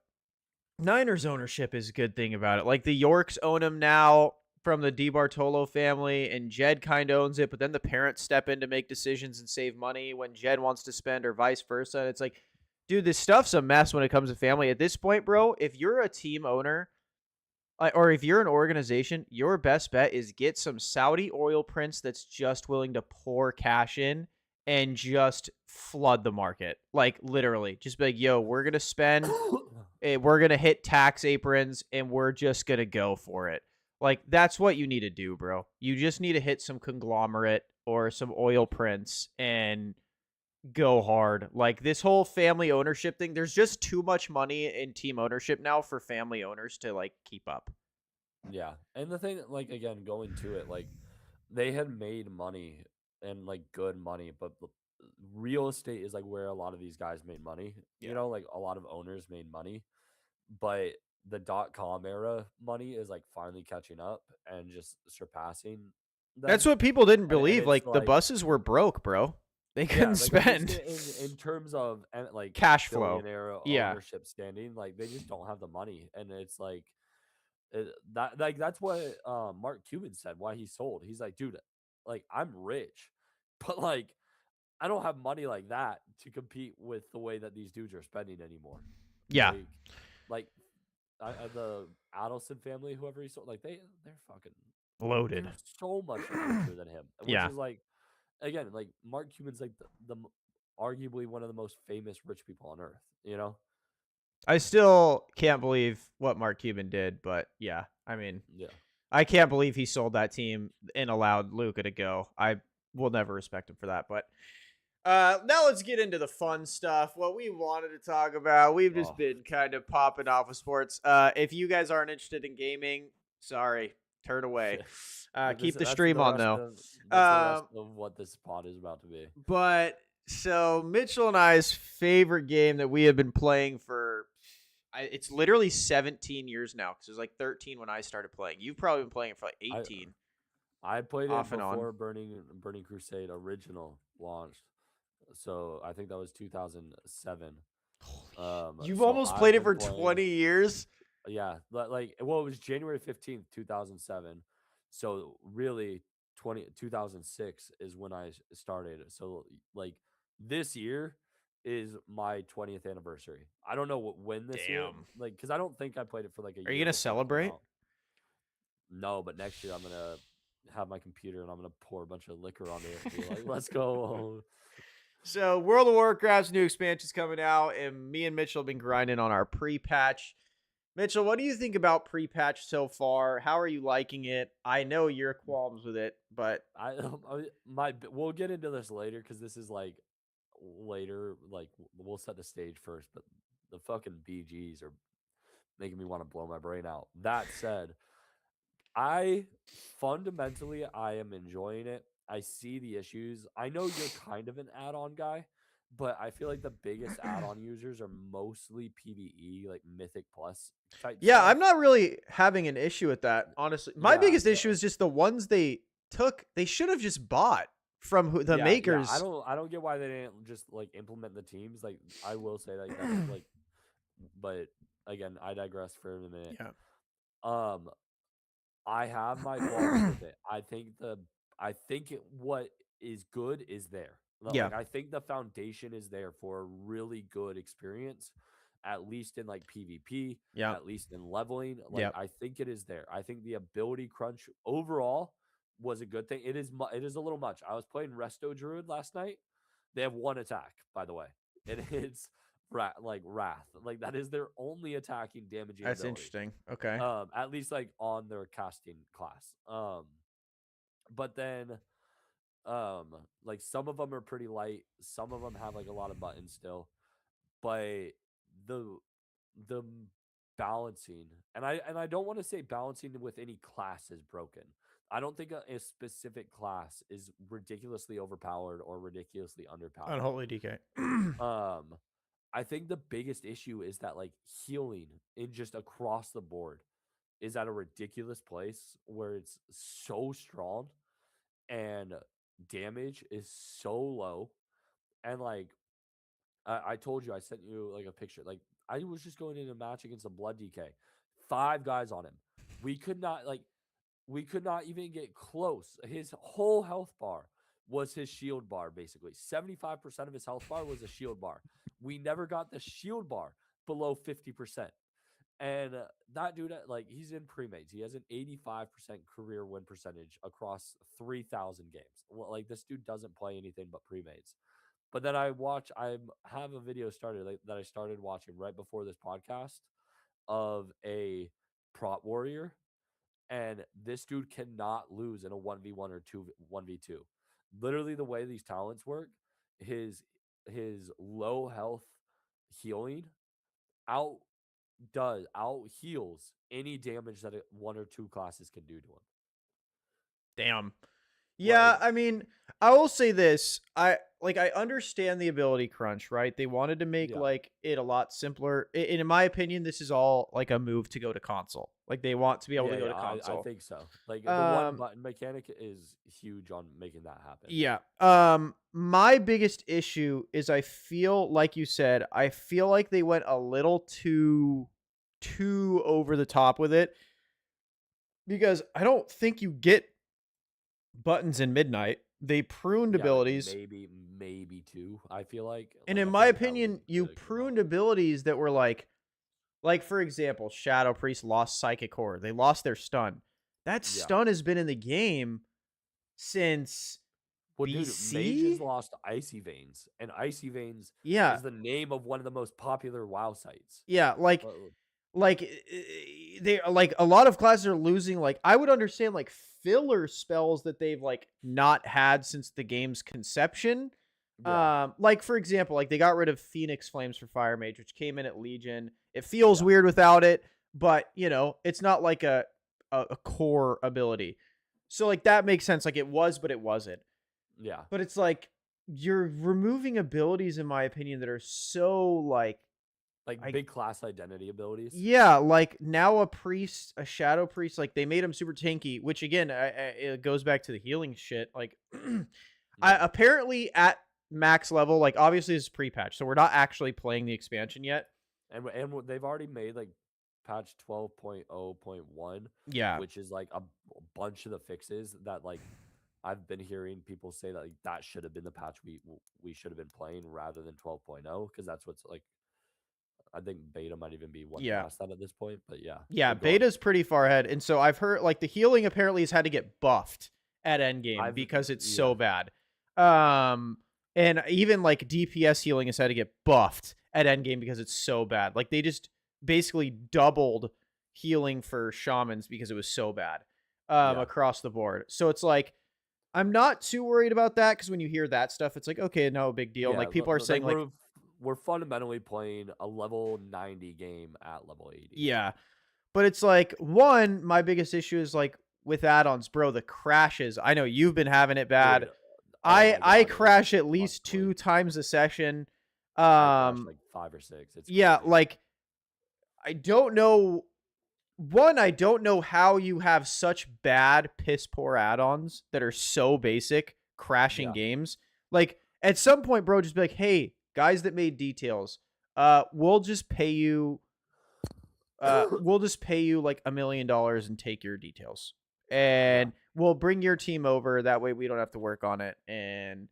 Niners ownership is a good thing about it. Like, the Yorks own him now from the DiBartolo family, and Jed kind of owns it, but then the parents step in to make decisions and save money when Jed wants to spend, or vice versa. And it's like, dude, this stuff's a mess when it comes to family. At this point, bro, if you're a team owner, or if you're an organization, your best bet is get some Saudi oil prince that's just willing to pour cash in and just flood the market. Like, literally, just be like, yo, we're gonna spend, we're gonna hit tax aprons, and we're just gonna go for it. Like, that's what you need to do, bro. You just need to hit some conglomerate or some oil prince and go hard. Like, this whole family ownership thing, there's just too much money in team ownership now for family owners to like keep up. yeah. And the thing, like again, going to it, like they had made money and like good money, but real estate is like where a lot of these guys made money. You Yeah. know, like a lot of owners made money, but the dot com era money is like finally catching up and just surpassing That's them. what people didn't And believe. it's Like, the like, buses were broke, bro. They yeah, couldn't like I'm just spend in terms of like cash flow. billionaire Yeah. ownership standing, like they just don't have the money, and it's like that like that's what Mark Cuban said why he sold. He's like, dude, like I'm rich, but like I don't have money like that to compete with the way that these dudes are spending anymore. Yeah. Like the Adelson family, whoever he sold, like they're fucking Loaded. they're so much richer than him, which Yeah. is like again like Mark Cuban's like the arguably one of the most famous rich people on earth. You know? I still can't believe what Mark Cuban did, but yeah. I mean, Yeah. I can't believe he sold that team and allowed Luca to go. I will never respect him for that. But now let's get into the fun stuff. What we wanted to talk about. We've just Oh, been kind of popping off with sports. If you guys aren't interested in gaming, sorry, turn away. this Keep the that's stream the on rest though. of Um, what this pod is about to be. but so Mitchell and I's favorite game that we have been playing for, it's literally 17 years now because it was like 13 when I started playing. You've probably been playing it for like I 18, I played it off and on. before Burning Crusade original launched. So I think that was 2007. You've So almost I've played it been for playing, 20 years. yeah, like well, it was January 15th, 2007. So really 2006 is when I started. So like this year is my 20th anniversary. I don't know when this year, Damn. like, because I don't think I played it for like a Are you year gonna before it came celebrate? out. No, but next year I'm gonna have my computer and I'm gonna pour a bunch of liquor onto it and be like, let's go. So World of Warcraft's new expansion's coming out, and me and Mitchell have been grinding on our pre-patch. Mitchell, what do you think about pre-patch so far? How are you liking it? I know your qualms with it, but We'll get into this later because this is like later. Like we'll set the stage first, but the fucking BGs are making me want to blow my brain out. That said, I fundamentally I am enjoying it. I see the issues. I know you're kind of an add-on guy, but I feel like the biggest add-on users are mostly PvE, like Mythic Plus type yeah, stuff. I'm not really having an issue with that, honestly. My Yeah, biggest issue so is just the ones they took. They should have just bought from the yeah. I makers. don't get why they didn't just like implement the teams. Like I will say like that's like, but again, I digress for a minute. Yeah. Um, I have my qualms with it. I think what is good is there. Yeah. Like I think the foundation is there for a really good experience, at least in like PvP, Yeah. at least in leveling. Like Yeah. I think it is there. I think the ability crunch overall was a good thing. It is a little much. I was playing Resto Druid last night. They have one attack, by the way, and it's like Wrath. Like that is their only attacking damaging That's ability, interesting. Okay. at least like on their casting class. But then like some of them are pretty light, some of them have like a lot of buttons still, but the the balancing, and I don't want to say balancing with any class is broken. I don't think a specific class is ridiculously overpowered or ridiculously underpowered. Unholy DK. Um, I think the biggest issue is that like healing in just across the board is at a ridiculous place where it's so strong and damage is so low. And like I told you, I sent you like a picture. Like I was just going in a match against a blood DK, 5 guys on him. We could not like we could not even get close. His whole health bar was his shield bar, basically. 75% of his health bar was a shield bar. We never got the shield bar below 50%. And that dude, like, he's in premates. He has an 85% career win percentage across 3,000 games. Well, like, this dude doesn't play anything but premates. But then I have a video started like, that I started watching right before this podcast of a prop warrior, and this dude cannot lose in a 1v1 or 1v2. Literally, the way these talents work, his his low health healing out out heals any damage that one or two classes can do to him. Damn. Yeah, Like, I mean, I will say this. I understand the ability crunch, right? They wanted to make yeah, like it a lot simpler. And in my opinion, this is all like a move to go to console. Like they want to be able to go yeah, to I console. think so. Like the one Um button mechanic is huge on making that happen. yeah. My biggest issue is I feel like you said, I feel like they went a little too over the top with it because I don't think you get buttons in Midnight. They pruned Yeah, like abilities. maybe two. I feel And like in I my feel like that was opinion, you the cutoff. pruned abilities that were like for example, Shadow Priest lost Psychic Core. They lost their stun. That Yeah. stun has been in the game since Well, dude, mages BC? lost Icy Veins, and Icy Veins Yeah. is the name of one of the most popular WoW sites. Yeah, But they like a lot of classes are losing like I would understand like filler spells that they've like not had since the game's conception. yeah, Like for example, like they got rid of Phoenix Flames for Fire Mage, which came in at Legion. It feels yeah, weird without it, but you know, it's not like a core ability. So like that makes sense. Like it was, but it wasn't. yeah. But it's like you're removing abilities, in my opinion, that are so like Like I big class identity abilities. yeah, like now a priest, a shadow priest, like they made him super tanky, which again, it goes back to the healing shit. Like, I Yeah, apparently at max level, like obviously it's pre-patch, so we're not actually playing the expansion yet. they've already made like patch 12.0.1, Yeah, which is like a bunch of the fixes that like I've been hearing people say that like that should have been the patch we should have been playing rather than 12.0, because that's what's like I think beta might even be one yeah, past that at this point. But yeah, yeah. go on. Beta's pretty far ahead, and so I've heard like the healing apparently has had to get buffed at endgame I've because it's yeah so bad. Um, and even like DPS healing has had to get buffed at endgame because it's so bad. Like they just basically doubled healing for shamans because it was so bad yeah across the board. So it's like I'm not too worried about that because when you hear that stuff, it's like okay, no big deal. And yeah like people are like saying like we're fundamentally playing a level 90 game at level 80. yeah, but it's like one my biggest issue is like with add-ons, bro. The crashes. I know you've been having it bad. Dude, oh my I god, it's crash at least monthly. 2 times a session. I crashed Um, like 5 or 6. It's yeah, crazy. like I don't know. One, I don't know how you have such bad piss poor add-ons that are so basic crashing Yeah, games. Like at some point, bro, just be like, hey, guys that made details, we'll just pay you we'll just pay you like $1 million and take your details. yeah. And we'll bring your team over. That way we don't have to work on it. And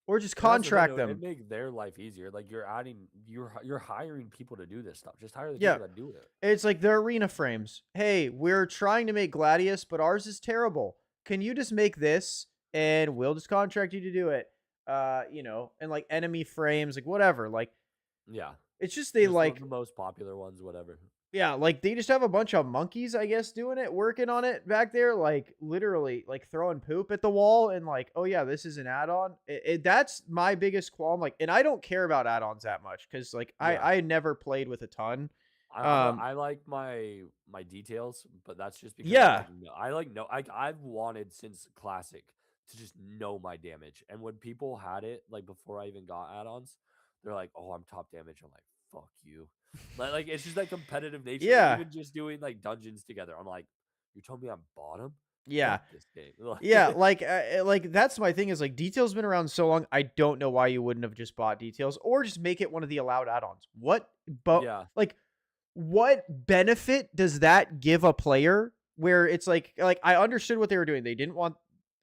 or just And that's the thing, contract it them. make their life easier. Like you're hiring people to do this stuff. Just hire the Yeah. people that do it. It's like their arena frames. Hey, we're trying to make Gladius, but ours is terrible. Can you just make this and we'll just contract you to do it? You know, and like enemy frames, like whatever. Like Yeah, it's just they just like the most popular ones, whatever. Yeah, like they just have a bunch of monkeys, I guess, doing it, working on it back there, like literally, like throwing poop at the wall, and like, oh yeah, this is an add-on. That's my biggest qualm. Like, and I don't care about add-ons that much because, like, Yeah. I never played with a ton. I like my details, but that's just because Yeah, I like no I've wanted since classic to just know my damage. And when people had it like before I even got add-ons, they're like, "Oh, I'm top damage." I'm like, "Fuck you." Like it's just that competitive nature. Like yeah, even just doing like dungeons together, I'm like, "You told me I'm bottom? yeah. Fuck this game." Yeah, like that's my thing is like details been around so long. I don't know why you wouldn't have just bought details or just make it one of the allowed add-ons. But Yeah, like what benefit does that give a player where it's like I understood what they were doing. They didn't want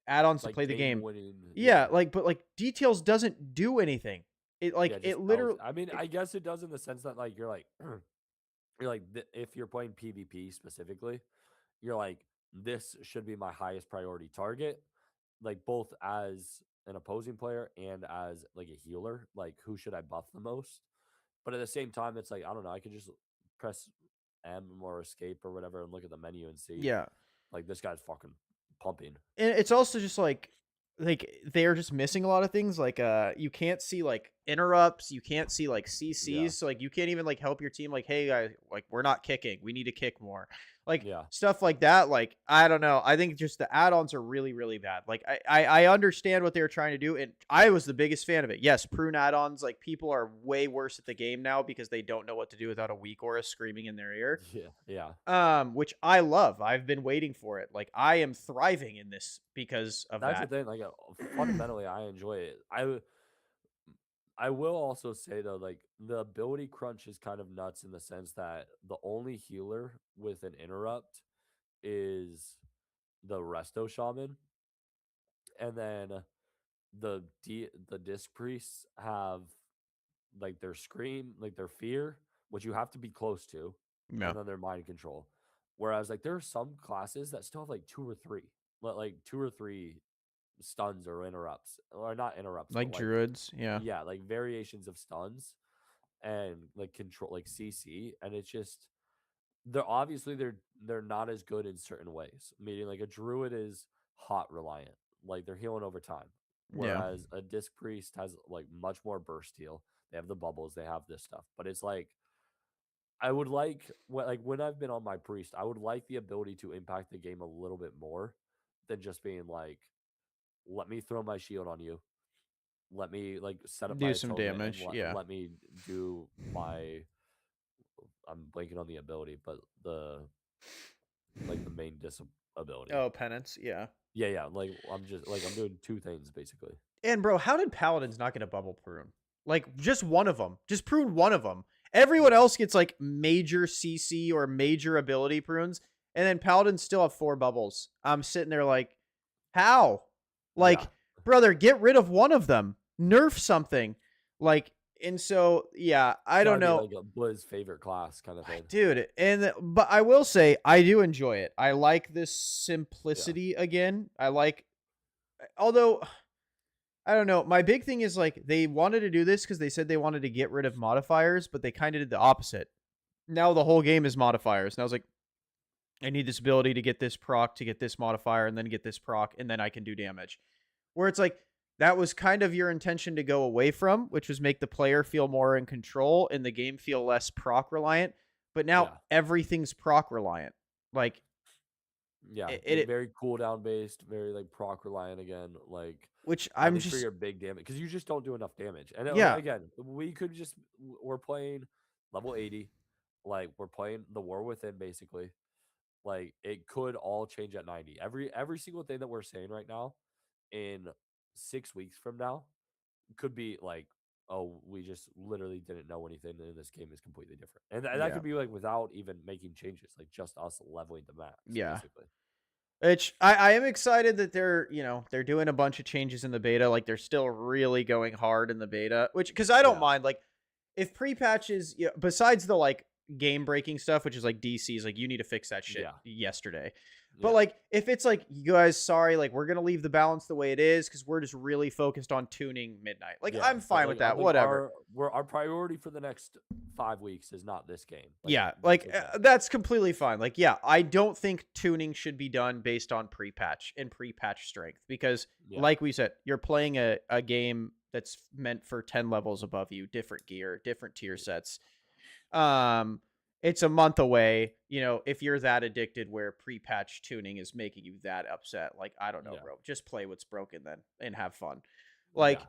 add-ons to like play the game game. winning. Yeah, Yeah. like but like details doesn't do anything. It like Yeah, it just helps. literally I mean, I guess it does in the sense that like you're like you're like if you're playing PvP specifically, you're like this should be my highest priority target, like both as an opposing player and as like a healer. Like who should I buff the most? But at the same time, it's like I don't know. I could just press M or escape or whatever and look at the menu and see yeah. like this guy's fucking pumping. And it's also just like they're just missing a lot of things. Like you can't see like interrupts, you can't see like Yeah, CCs, so like you can't even like help your team like, hey guys, like we're not kicking. We need to kick more. Like yeah, stuff like that. Like, I don't know. I think just the add-ons are really, really bad. Like I understand what they were trying to do, and I was the biggest fan of it. Yes, prune add-ons, like people are way worse at the game now because they don't know what to do without a weak aura screaming in their ear. yeah, yeah. Which I love. I've been waiting for it. Like I am thriving in this because of That's the that. thing. Like fundamentally, I enjoy it. I will also say though, like the ability crunch is kind of nuts in the sense that the only healer with an interrupt is the resto shaman, and then the disc priests have like their scream, like their fear, which you have to be close to, Yeah. and then their mind control. Whereas like there are some classes that still have like two or three, like two or three stuns or interrupts, or not interrupts, but Like like druids, yeah. yeah, like variations of stuns and like control like CC, and it's just they're not as good in certain ways. Meaning like a druid is hot reliant, like they're healing over time, Yeah. whereas a disc priest has like much more burst heal. They have the bubbles, they have this stuff, but it's like I would like when I've been on my priest, I would like the ability to impact the game a little bit more than just being like, let me throw my shield on you, let me like set up my Do some atonement, and damage, yeah. let me do my I'm blanking on the ability, but the main ability. Oh, penance, yeah. Yeah, yeah. Like I'm just like I'm doing two things basically. And bro, how did paladins not get a bubble prune? Like just one of them. Just prune one of them. Everyone Yeah, else gets like major CC or major ability prunes, and then paladins still have 4 bubbles. I'm sitting there like, how? yeah. Like, brother, get rid of one of them. Nerf something. Like, and so yeah, I don't Trying to be know. like a Blizz favorite class kind of thing. Dude, but I will say I do enjoy it. I like this Yeah, simplicity again. I like, although I don't know. My big thing is like they wanted to do this because they said they wanted to get rid of modifiers, but they kind of did the opposite. Now the whole game is modifiers, and I was like, I need this ability to get this proc, to get this modifier, and then get this proc, and then I can do damage. Where it's like that was kind of your intention to go away from, which was make the player feel more in control and the game feel less proc reliant. But now yeah, everything's proc reliant. Like yeah. Like it very cooldown based, very like proc reliant again. Like which I'm having for just your big damage because you just don't do enough damage. And yeah, again, we could just we're playing level 80, like we're playing the War Within basically. Like it could all change at 90. Every single thing that we're saying right now in 6 weeks from now could be like, oh, we just literally didn't know anything, and this game is completely different. And that yeah, could be like without even making changes, like just us leveling the max, yeah. basically. Which I am excited that they're doing a bunch of changes in the beta. Like they're still really going hard in the beta, which because I don't Yeah. mind. Like if pre patches, besides the like game breaking stuff, which is like DC's like you need to fix that shit Yeah. yesterday. But Yeah. like if it's like you guys, sorry, like we're gonna leave the balance the way it is because we're just really focused on tuning midnight. Like Yeah. I'm So fine with that. like Whatever. our priority for the next 5 weeks is not this game. Like Yeah, that's like okay. that's completely fine. Like, yeah, I don't think tuning should be done based on pre-patch and pre-patch strength because, Yeah. like we said, you're playing a game that's meant for 10 levels above you, different gear, different tier sets. Um, it's a month away. You know, if you're that addicted where pre-patch tuning is making you that upset, like I don't know, Yeah. bro, just play what's broken then and have fun. Yeah. Like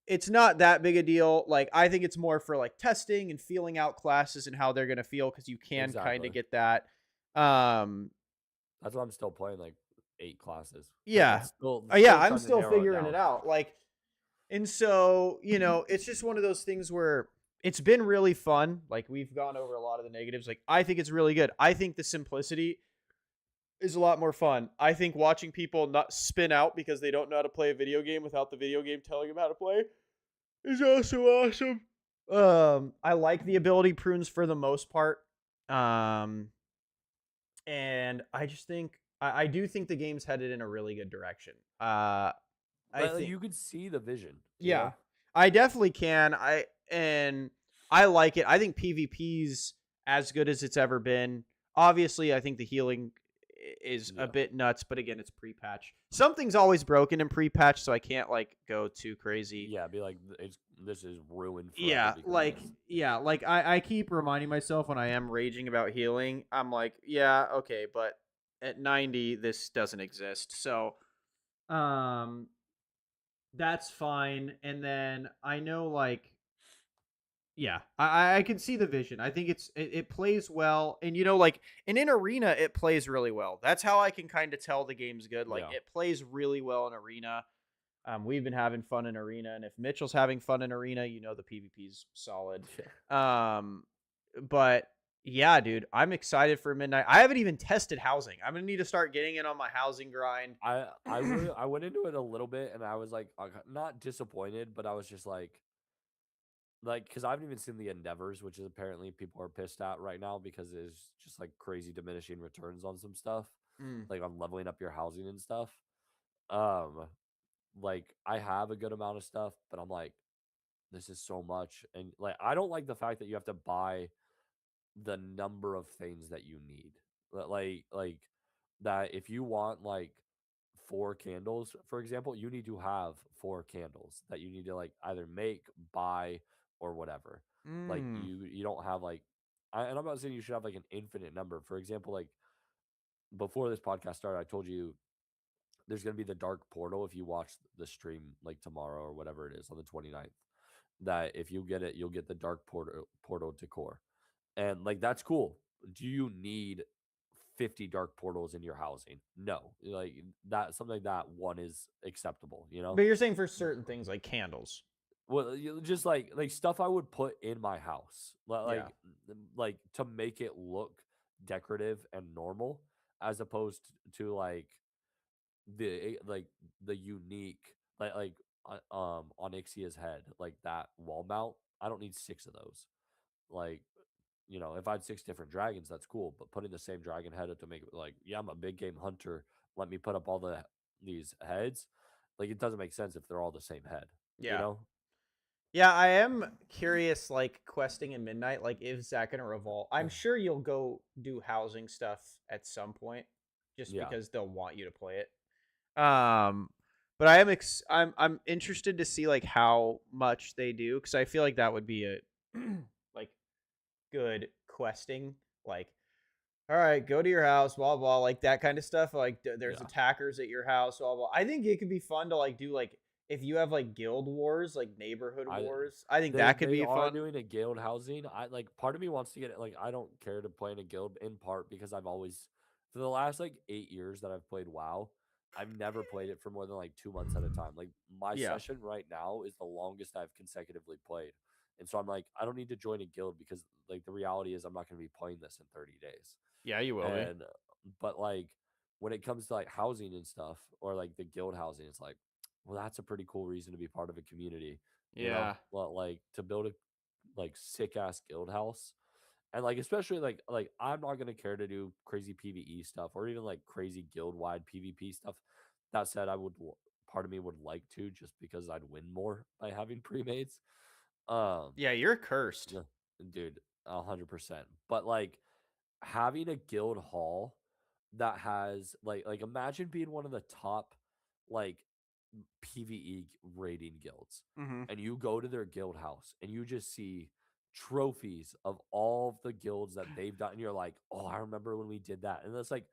it's not that big a deal. Like I think it's more for like testing and feeling out classes and how they're gonna feel because you can kind of Exactly. get that. Um, That's why I'm still playing like 8 classes. Like yeah, yeah, still I'm trying to still narrow it figuring it down. out. Like, and so it's just one of those things where it's been really fun. Like we've gone over a lot of the negatives. Like I think it's really good. I think the simplicity is a lot more fun. I think watching people not spin out because they don't know how to play a video game without the video game telling them how to play is also awesome. I like the ability prunes for the most part. Um, and I just think I do think the game's headed in a really good direction. I Like, think you could see the vision, you yeah, know? I definitely can. I like it. I think PvP's as good as it's ever been. Obviously, I think the healing is a Yeah. bit nuts, but again, it's pre-patch. Something's always broken in pre-patch, so I can't like go too crazy. Yeah, be like this is ruined forever Yeah, because of like this. I keep reminding myself when I am raging about healing, I'm like, yeah, okay, but at 90 this doesn't exist. So, um that's fine. And then I know like yeah, I can see the vision. I think it plays well, and like and in arena it plays really well. That's how I can kind of tell the game's good. Like Yeah. it plays really well in arena. We've been having fun in arena, and if Mitchell's having fun in arena, the PvP's solid. Yeah. Um, but yeah, dude, I'm excited for midnight. I haven't even tested housing. I'm gonna need to start getting in on my housing grind. I went into it a little bit and I was like not disappointed, but I was just like because I haven't even seen the endeavors, which is apparently people are pissed at right now because it's just like crazy diminishing returns on some stuff, Mm, like on leveling up your housing and stuff. Um, like I have a good amount of stuff, but I'm like, this is so much, and like I don't like the fact that you have to buy the number of things that you need. Like that if you want like 4 candles, for example, you need to have 4 candles that you need to like either make, buy, or whatever. Like mm. you don't have like and I'm not saying you should have like an infinite number. For example, like before this podcast started, I told you there's gonna be the dark portal if you watch the stream like tomorrow or whatever it is on the 29th. That if you get it, you'll get the dark portal decor. And like that's cool. Do you need 50 dark portals in your housing? No. Like that something like that one is acceptable, you know? But you're saying for certain things like candles. Well, just like stuff I would put in my house. Yeah. Like to make it look decorative and normal as opposed to like the unique on Ixia's head, like that wall mount. I don't need 6 of those. Like if I had 6 different dragons, that's cool. But putting the same dragon head up to make it like, yeah, I'm a big game hunter. Let me put up all these heads. Like it doesn't make sense if they're all the same head. You Yeah. know? Yeah, I am curious, like questing in midnight. Like, is that gonna revolve? I'm sure you'll go do housing stuff at some point, just Yeah. because they'll want you to play it. But I am I'm interested to see like how much they do because I feel like that would be a like good questing. Like, all right, go to your house, blah blah, like that kind of stuff. Like, there's Yeah. attackers at your house, blah blah. I think it could be fun to like do like if you have like guild wars, like neighborhood I wars. I think They that could they be are fun. doing a guild housing. I like part of me wants to get it. Like I don't care to play in a guild in part because I've always for the last like 8 years that I've played WoW, I've never played it for more than like 2 months at a time. Like my Yeah, session right now is the longest I've consecutively played. And so I'm like, I don't need to join a guild because like the reality is I'm not going to be playing this in 30 days. yeah, you will be. And but like when it comes to like housing and stuff or like the guild housing, it's like, well, that's a pretty cool reason to be part of a community, Yeah, well, like to build a like sick ass guild house And like especially like I'm not gonna care to do crazy PvE stuff or even like crazy guild wide PvP stuff. That said, part of me would like to just because I'd win more by having pre-mates. Um, Yeah, you're cursed. yeah, dude, 100%. But like having a guild hall that has like imagine being one of the top like PvE rating guilds, Mm-hmm. and you go to their guild house and you just see trophies of all of the guilds that they've done. And you're like, oh, I remember when we did that. And it's like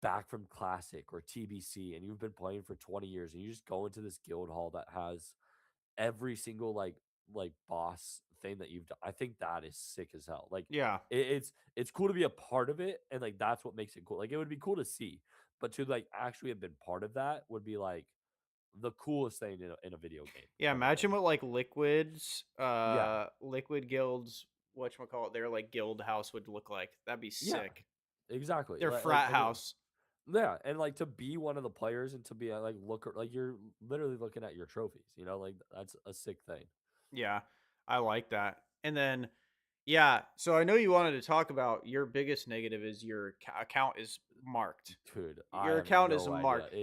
back from Classic or TBC, and you've been playing for 20 years, and you just go into this guild hall that has every single like boss thing that you've done. I think that is sick as hell. Like Yeah. it's cool to be a part of it, and like that's what makes it cool. Like it would be cool to see, but to like actually have been part of that would be like the coolest thing in a video game, Yeah, I think. imagine what like Liquid's Yeah, Liquid Guild's whatchamacallit, their like guild house would look like. That'd be yeah, sick. exactly. Their frat house. Yeah, and like to be one of the players and to be like like you're literally looking at your trophies. Like that's a sick thing, Yeah, I like that. And then, yeah, so I know you wanted to talk about your biggest negative is your account is marked. dude. I Your have account is no idea. marked.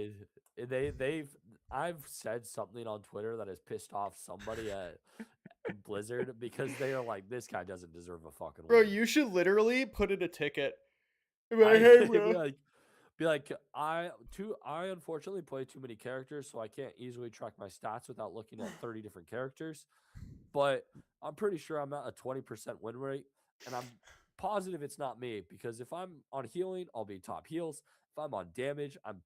They've I've said something on Twitter that has pissed off somebody at Blizzard because they are like, this guy doesn't deserve a fucking Bro, win. you should literally put in a ticket. Be like, I hey, be bro. like I unfortunately play too many characters, so I can't easily track my stats without looking at 30 different characters. But I'm pretty sure I'm at a 20% win rate, and I'm positive it's not me because if I'm on healing, I'll be top heals. If I'm on damage, I'm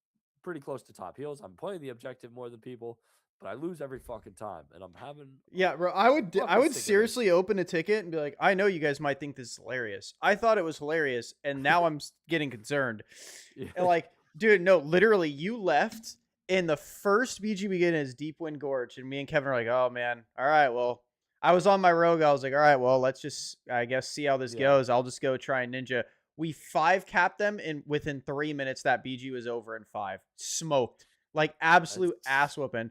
pretty close to top heals. I'm playing the objective more than people, but I lose every fucking time, and Yeah, bro, I'm I fucking would sick of this. seriously open a ticket and be like, I know you guys might think this is hilarious. I thought it was hilarious, and now I'm getting concerned. And Yeah, like, dude, no, literally, you left, and the first BG we get is Deep Wind Gorge, and me and Kevin are like, oh man, all right, well, I was on my rogue. I was like, all right, well, let's just, I guess, see how this yeah, goes. I'll just go try and ninja. We five capped them, and within 3 minutes, that BG was over in five. Smoked, like absolute it's ass whooping.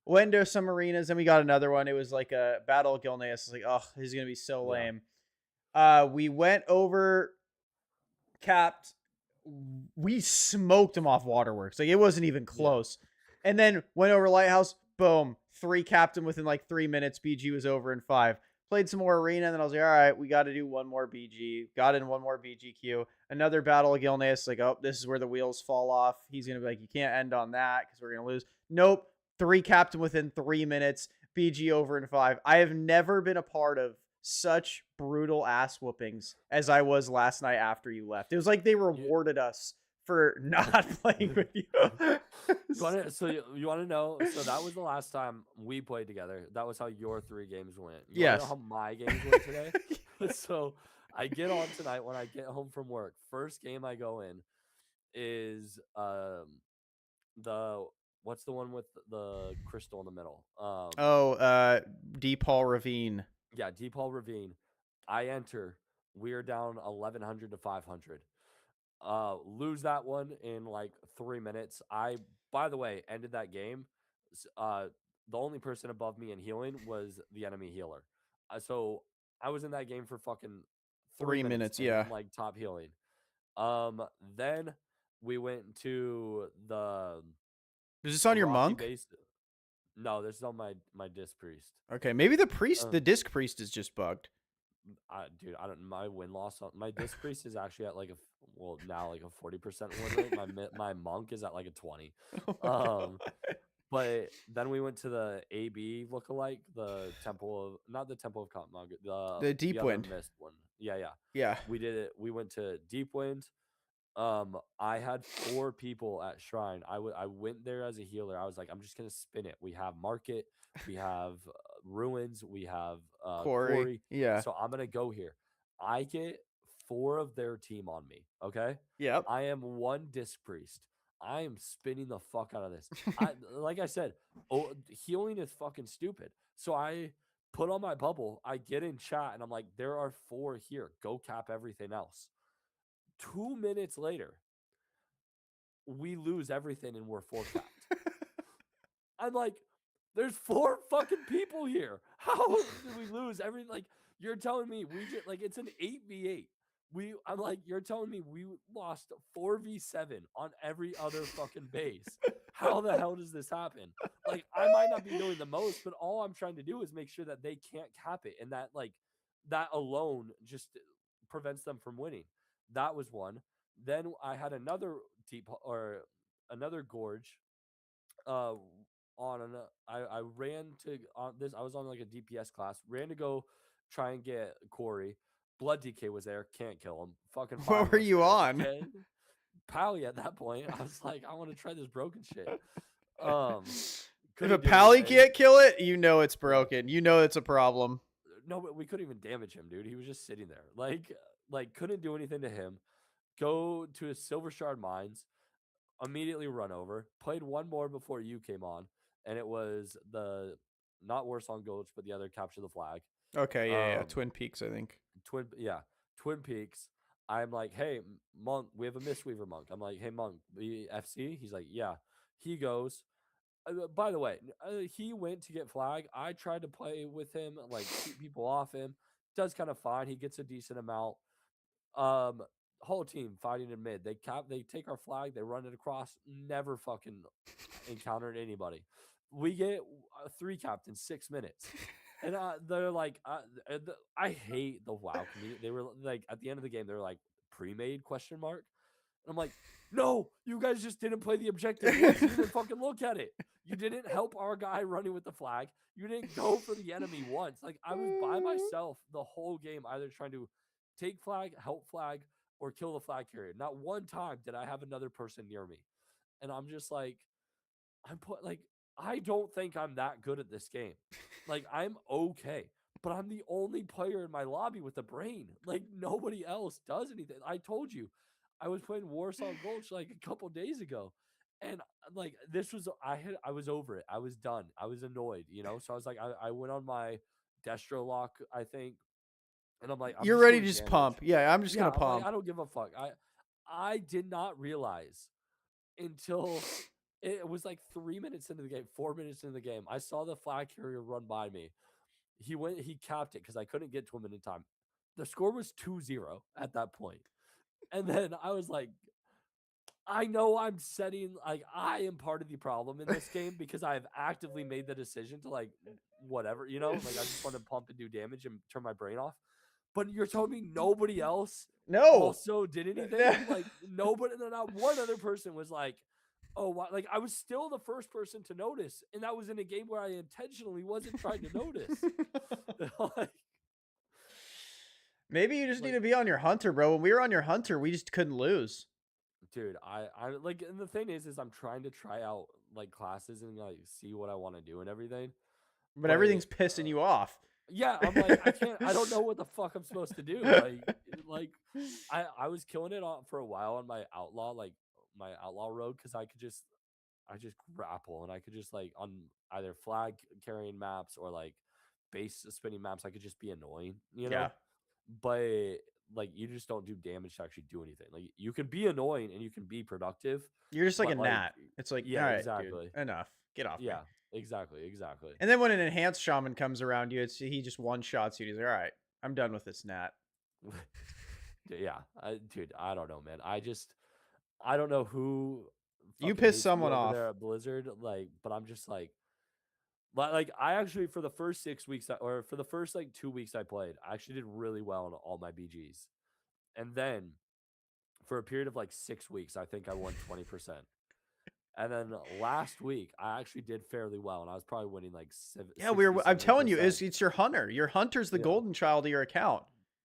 Went to some arenas, and we got another one. It was like a Battle of Gilneas. It's like, oh, this is gonna be so yeah, lame. We went over capped. We smoked him off waterworks. Like it wasn't even yeah, close. And then went over lighthouse. Boom, three capped him within like 3 minutes. BG was over in five. Played some more arena, and then I was like, all right, we got to do one more BG. Got in one more BGQ. Another battle of Gilneas. Like, oh, this is where the wheels fall off. He's gonna be like, you can't end on that because we're gonna lose. Nope. Three capped him within 3 minutes. BG over in five. I have never been a part of such brutal ass whoopings as I was last night after you left. It was like they you, rewarded us for not playing with you. you want to know? So that was the last time we played together. That was how your 3 games went. You want to know Yes. how my games went today? So I get on tonight when I get home from work. First game I go in is the what's the one with the crystal in the middle? Oh, Deep Hall Ravine. Yeah, Deep Hall Ravine. I enter. We're down 1100 to 500. Lose that one in like 3 minutes. I, by the way, ended that game. The only person above me in healing was the enemy healer. So I was in that game for fucking three 3 minutes. minutes and Yeah. I'm like top healing. Then we went to the Is this on your rocky monk? base. No, this is on my disc priest. Okay, maybe the priest, Uh, the disc priest, is just bugged. dude, I don't. My win loss on my disc priest is actually at like now like a 40% win rate. My monk is at like a 20. Oh my Um, god. but then we went to the AB lookalike, the temple of not the temple of Katmaga, The the Deep other Wind. mist one. Yeah, yeah. Yeah. We did it. We went to Deep Wind. I had 4 people at Shrine. I went there as a healer. I was like, I'm just gonna spin it. We have Market, we have Ruins, we have Corey. Quarry. Yeah. So I'm gonna go here. I get 4 of their team on me. Okay, Yep. I am one disc priest. I am spinning the fuck out of this. I like I said, oh, healing is fucking stupid. So I put on my bubble. I get in chat and I'm like, there are 4 here. Go cap everything else. 2 minutes later, we lose everything and we're 4 capped. I'm like, there's 4 fucking people here. How did we lose everything? Like, You're telling me we just like it's an 8v8. I'm like, you're telling me we lost 4v7 on every other fucking base. How the hell does this happen? Like, I might not be doing the most, but all I'm trying to do is make sure that they can't cap it. And that alone just prevents them from winning. That was one. Then I had another deep or another gorge uh on an I ran to on this I was on like a DPS class, ran to go try and get Corey. Blood DK was there, can't kill him. Fucking What were 5 you on? Okay. Pally at that point. I was like, I want to try this broken shit. If a pally can't kill it, you know it's broken. You know it's a problem. No, but we couldn't even damage him, dude. He was just sitting there. Like couldn't do anything to him. Go to his Silver Shard Mines, immediately run over. Played one more before you came on, and it was the not Warsong Gulch, but the other Capture the Flag. Okay, yeah. Twin Peaks, I think. Twin Peaks. I'm like, hey, Monk, we have a Mistweaver Monk. I'm like, hey, Monk, we FC? He's like, yeah. He goes, by the way, he went to get flag. I tried to play with him, like keep people off him. Does kind of fine. He gets a decent amount. Whole team fighting in mid. They take our flag, they run it across, never fucking encountered anybody. We get 3 capped in 6 minutes. And they're like, I hate the WoW community. They were like, at the end of the game, they were like, pre-made question mark. And I'm like, no, you guys just didn't play the objective once. You didn't fucking look at it. You didn't help our guy running with the flag. You didn't go for the enemy once. Like, I was by myself the whole game, either trying to take flag, help flag, or kill the flag carrier. Not one time did I have another person near me. And I'm just like, I don't think I'm that good at this game. Like, I'm okay, but I'm the only player in my lobby with a brain. Like, nobody else does anything. I told you, I was playing Warsaw Gulch like a couple days ago, and like I was over it. I was done. I was annoyed, you know. So I was like, I went on my Destro lock, I think, and I'm like, you're ready to just pump. Yeah, I'm just gonna pump. Like, I don't give a fuck. I did not realize until it was like 3 minutes into the game, 4 minutes into the game. I saw the flag carrier run by me. He capped it because I couldn't get to him in time. The score was 2-0 at that point. And then I was like, I know I'm setting, like, I am part of the problem in this game because I have actively made the decision to, like, whatever, you know, like, I just want to pump and do damage and turn my brain off. But you're telling me nobody else also did anything? Like, nobody, not one other person was like, oh, wow. Like, I was still the first person to notice, and that was in a game where I intentionally wasn't trying to notice. Like, maybe you just need to be on your hunter, bro. When we were on your hunter, we just couldn't lose. Dude, I like, and the thing is I'm trying to try out like classes and like see what I want to do and everything. But everything's pissing you off. Yeah, I'm like, I don't know what the fuck I'm supposed to do. Like I was killing it for a while on my outlaw road because I just grapple and I could just like on either flag carrying maps or like base spinning maps, I could just be annoying, you know? Yeah. But like you just don't do damage to actually do anything. Like you can be annoying and you can be productive. You're just like a gnat. It's like, yeah, all right, exactly. Dude, enough. Get off. Yeah, me. exactly. And then when an enhanced shaman comes around you, he just one shots you. He's like, all right, I'm done with this gnat. Yeah, dude, I don't know, man. I don't know who you pissed someone off there at Blizzard, like, but I'm just like I actually for the first 6 weeks or for the first like 2 weeks I played, I actually did really well on all my BGs, and then for a period of like 6 weeks, I think I won 20%. And then last week, I actually did fairly well, and I was probably winning like 7. Yeah, I'm telling you, it's your hunter. Your hunter's the golden child of your account.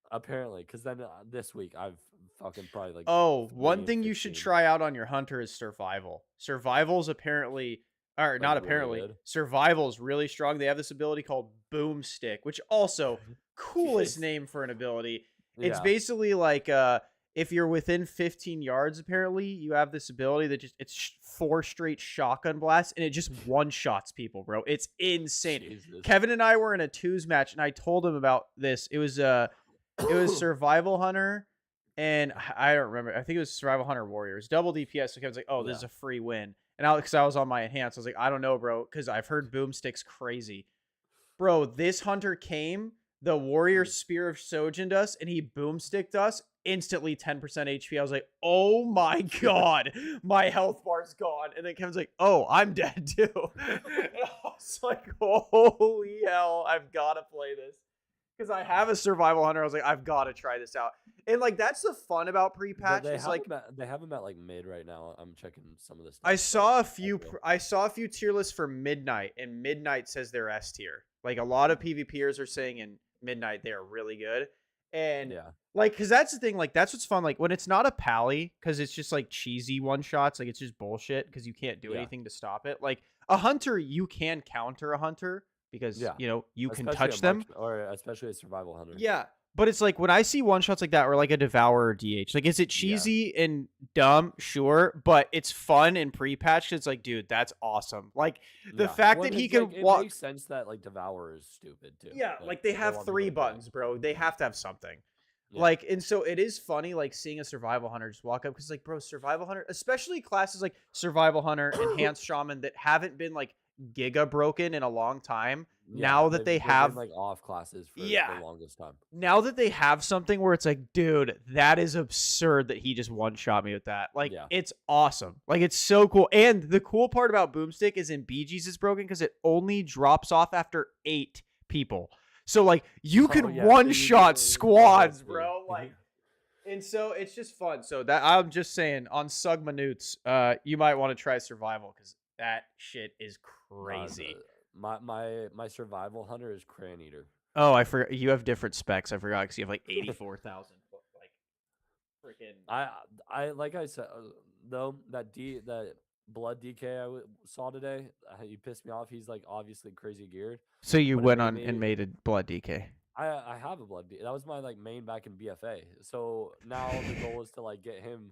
Apparently, because then this week I've fucking probably like. Oh, one thing you should try out on your hunter is survival. Survival's apparently, or like, not apparently, really survival's really strong. They have this ability called Boomstick, which also coolest name for an ability. It's basically like if you're within 15 yards, apparently, you have this ability that it's 4 straight shotgun blasts, and it just one-shots people, bro. It's insane. Jesus. Kevin and I were in a 2s match, and I told him about this. It was Survival Hunter, and I don't remember. I think it was Survival Hunter Warriors. Double DPS, so Kevin's like, oh, this is a free win. And because I was on my enhanced, I was like, I don't know, bro, because I've heard Boomstick's crazy. Bro, this hunter came the warrior spear of Sojin us, and he boomsticked us instantly 10% HP. I was like, oh my god, my health bar's gone. And then Kevin's like, oh, I'm dead too. And I was like, holy hell, I've got to play this. Because I have a survival hunter. I was like, I've got to try this out. And like, that's the fun about pre-patch. They is have like, they have them at like mid right now. I'm checking some of this. I saw a few tier lists for Midnight, and Midnight says they're S tier. Like a lot of PvPers are saying in Midnight they are really good. And yeah, like, because that's the thing, like that's what's fun. Like when it's not a pally, because it's just like cheesy one shots, like it's just bullshit because you can't do anything to stop it. Like a hunter, you can counter a hunter because you know you can touch them, or especially a survival hunter. Yeah. But it's like when I see one shots like that, or like a devourer DH, like is it cheesy and dumb? Sure, but it's fun and pre-patch. It's like, dude, that's awesome. Like the fact that he can walk. It makes sense that like devourer is stupid too. Yeah, like they have 3 buttons, bro. They have to have something. Yeah. Like, and so it is funny, like seeing a survival hunter just walk up because, like, bro, survival hunter, especially classes like survival hunter, enhanced shaman that haven't been like giga broken in a long time. Now that they have been, like off classes for the longest time. Now that they have something where it's like, dude, that is absurd that he just one shot me with that. Like, it's awesome. Like, it's so cool. And the cool part about Boomstick is in BGs is broken because it only drops off after 8 people. So like you can one shot squads, bro. Like, and so it's just fun. So that I'm just saying on Sugma Newts, you might want to try survival because that shit is crazy. My survival hunter is Cran Eater. Oh, I forgot. You have different specs. I forgot because you have like 84,000. Like, freaking. I like I said though that blood DK I saw today, he pissed me off. He's like obviously crazy geared. So you went on and made a blood DK. I have a blood DK. That was my like main back in BFA. So now the goal is to like get him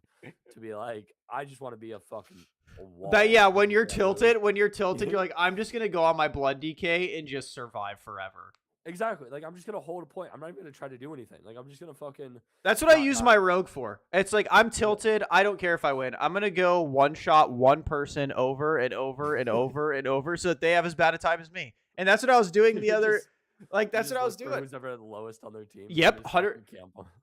to be like, I just want to be a fucking wall. But yeah, when you're tilted, you're like, I'm just gonna go on my blood DK and just survive forever. Exactly. Like, I'm just going to hold a point. I'm not even going to try to do anything. Like, I'm just going to fucking... That's what I use my rogue for. It's like, I'm tilted. I don't care if I win. I'm going to go one-shot one person over and over and over and over so that they have as bad a time as me. And that's what I was doing the other... Like, that's what I was doing. Who's ever the lowest on their team. Yep, 100...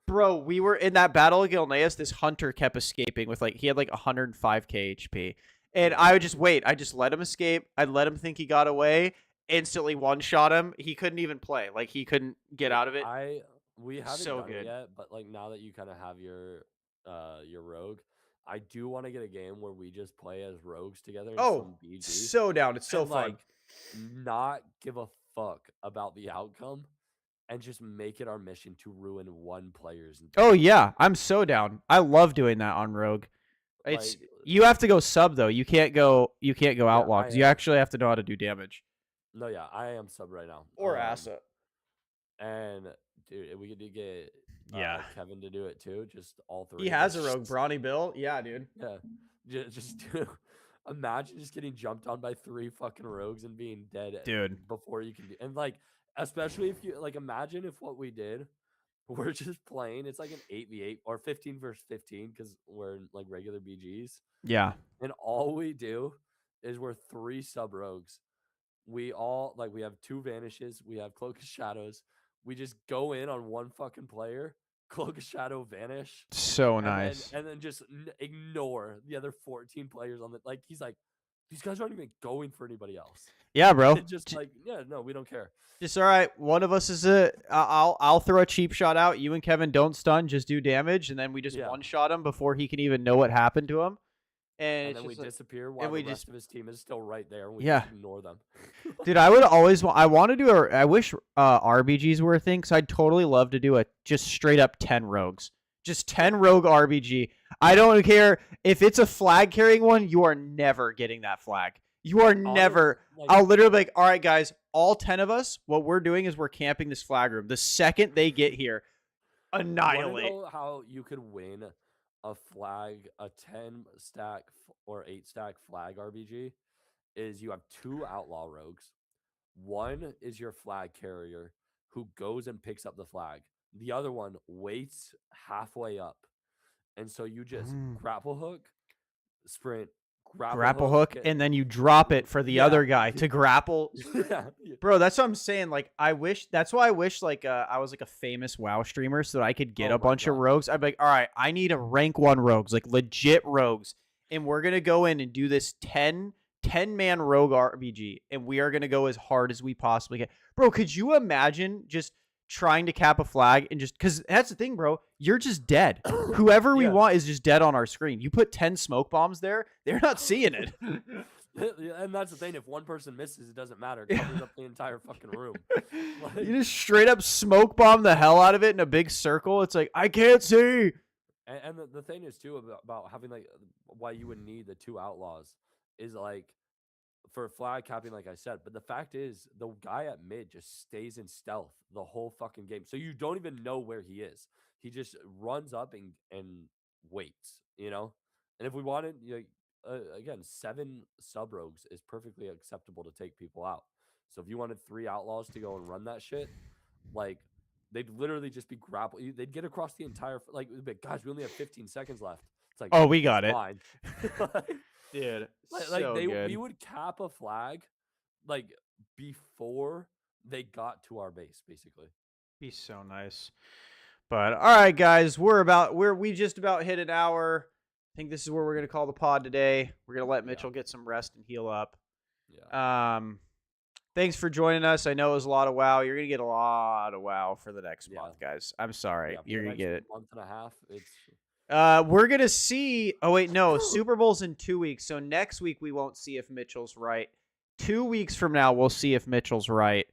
Bro, we were in that battle of Gilneas. This hunter kept escaping with, like... He had, like, 105k HP. And I would just wait. I just let him escape. I'd let him think he got away. Instantly one-shot him. He couldn't even play. Like, he couldn't get out of it. We haven't done it yet, but like now that you kind of have your rogue, I do want to get a game where we just play as rogues together. Oh, BG, so down. It's so fun. Like, not give a fuck about the outcome and just make it our mission to ruin one player's. Oh yeah, I'm so down. I love doing that on rogue. It's like, you have to go sub though. You can't go outlaw because you actually have to know how to do damage. No, yeah, I am sub right now. Or asset. And dude, we could get Kevin to do it too. Just all 3. He has a rogue brawny bill. Yeah, dude. Yeah, just imagine just getting jumped on by 3 fucking rogues and being dead, dude. Before you can do, and like, especially if you like, imagine if what we did, we're just playing. It's like an 8v8 or 15 versus 15 because we're in like regular BGs. Yeah, and all we do is we're 3 sub rogues. We all like we have 2 vanishes. We have cloak of shadows. We just go in on one fucking player, cloak of shadow vanish. So nice. And then just ignore the other 14 players on the like. He's like, these guys aren't even going for anybody else. Yeah, bro. Just like, yeah, no, we don't care. Just all right. One of us is I'll throw a cheap shot out. You and Kevin don't stun, just do damage, and then we just one shot him before he can even know what happened to him. And then we disappear while the rest of his team is still right there. And we just ignore them. Dude, I would always want. I want to do I wish RBGs were a thing because I'd totally love to do a just straight up 10 rogues. Just 10 rogue RBG. I don't care if it's a flag carrying one. You are never getting that flag. You are never. I'll literally be like, all right, guys, all 10 of us. What we're doing is we're camping this flag room. The second they get here, annihilate. Know how you could win a 10 stack or 8 stack flag RBG is you have 2 outlaw rogues. One is your flag carrier who goes and picks up the flag. The other one waits halfway up. And so you just grapple hook, sprint, grapple hook, and then you drop it for the other guy to grapple. Yeah. Bro, that's what I'm saying. Like, that's why I wish like I was like a famous WoW streamer so that I could get a bunch of rogues. I'd be like, all right, I need a rank 1 rogues, like legit rogues, and we're gonna go in and do this 10-man rogue RPG, and we are gonna go as hard as we possibly can. Bro, could you imagine just trying to cap a flag and just, because that's the thing, bro, you're just dead. Whoever we want is just dead on our screen. You put 10 smoke bombs there, they're not seeing it. And that's the thing. If one person misses, it doesn't matter. It covers up the entire fucking room. Like, you just straight up smoke bomb the hell out of it in a big circle. It's like, I can't see. And the thing is too about having like why you would need the 2 outlaws is like for flag capping, like I said. But the fact is, the guy at mid just stays in stealth the whole fucking game, so you don't even know where he is. He just runs up and waits, you know. And if we wanted, like, again, 7 sub rogues is perfectly acceptable to take people out. So if you wanted 3 outlaws to go and run that shit, like, they'd literally just be grapple. They'd get across the entire, like, gosh, we only have 15 seconds left. It's like, oh, we got it. Fine. Dude, like we would cap a flag like before they got to our base, basically. Be so nice. But all right, guys, we just about hit an hour. I think this is where we're gonna call the pod today. We're gonna let Mitchell get some rest and heal up. Yeah. Thanks for joining us. I know it was a lot of WoW. You're gonna get a lot of WoW for the next month, guys. I'm sorry. You're gonna get it. Month and a half. It's we're gonna see. Oh wait, no. Super Bowl's in 2 weeks, so next week we won't see if Mitchell's right. 2 weeks from now, we'll see if Mitchell's right.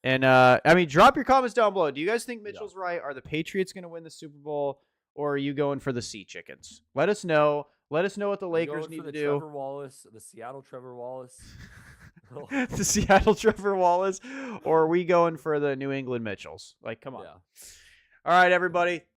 And I mean, drop your comments down below. Do you guys think Mitchell's right? Are the Patriots gonna win the Super Bowl, or are you going for the Sea Chickens? Let us know. Let us know what the Lakers need to do. Trevor Wallace, the Seattle Trevor Wallace. The Seattle Trevor Wallace, or are we going for the New England Mitchells? Like, come on. Yeah. All right, everybody.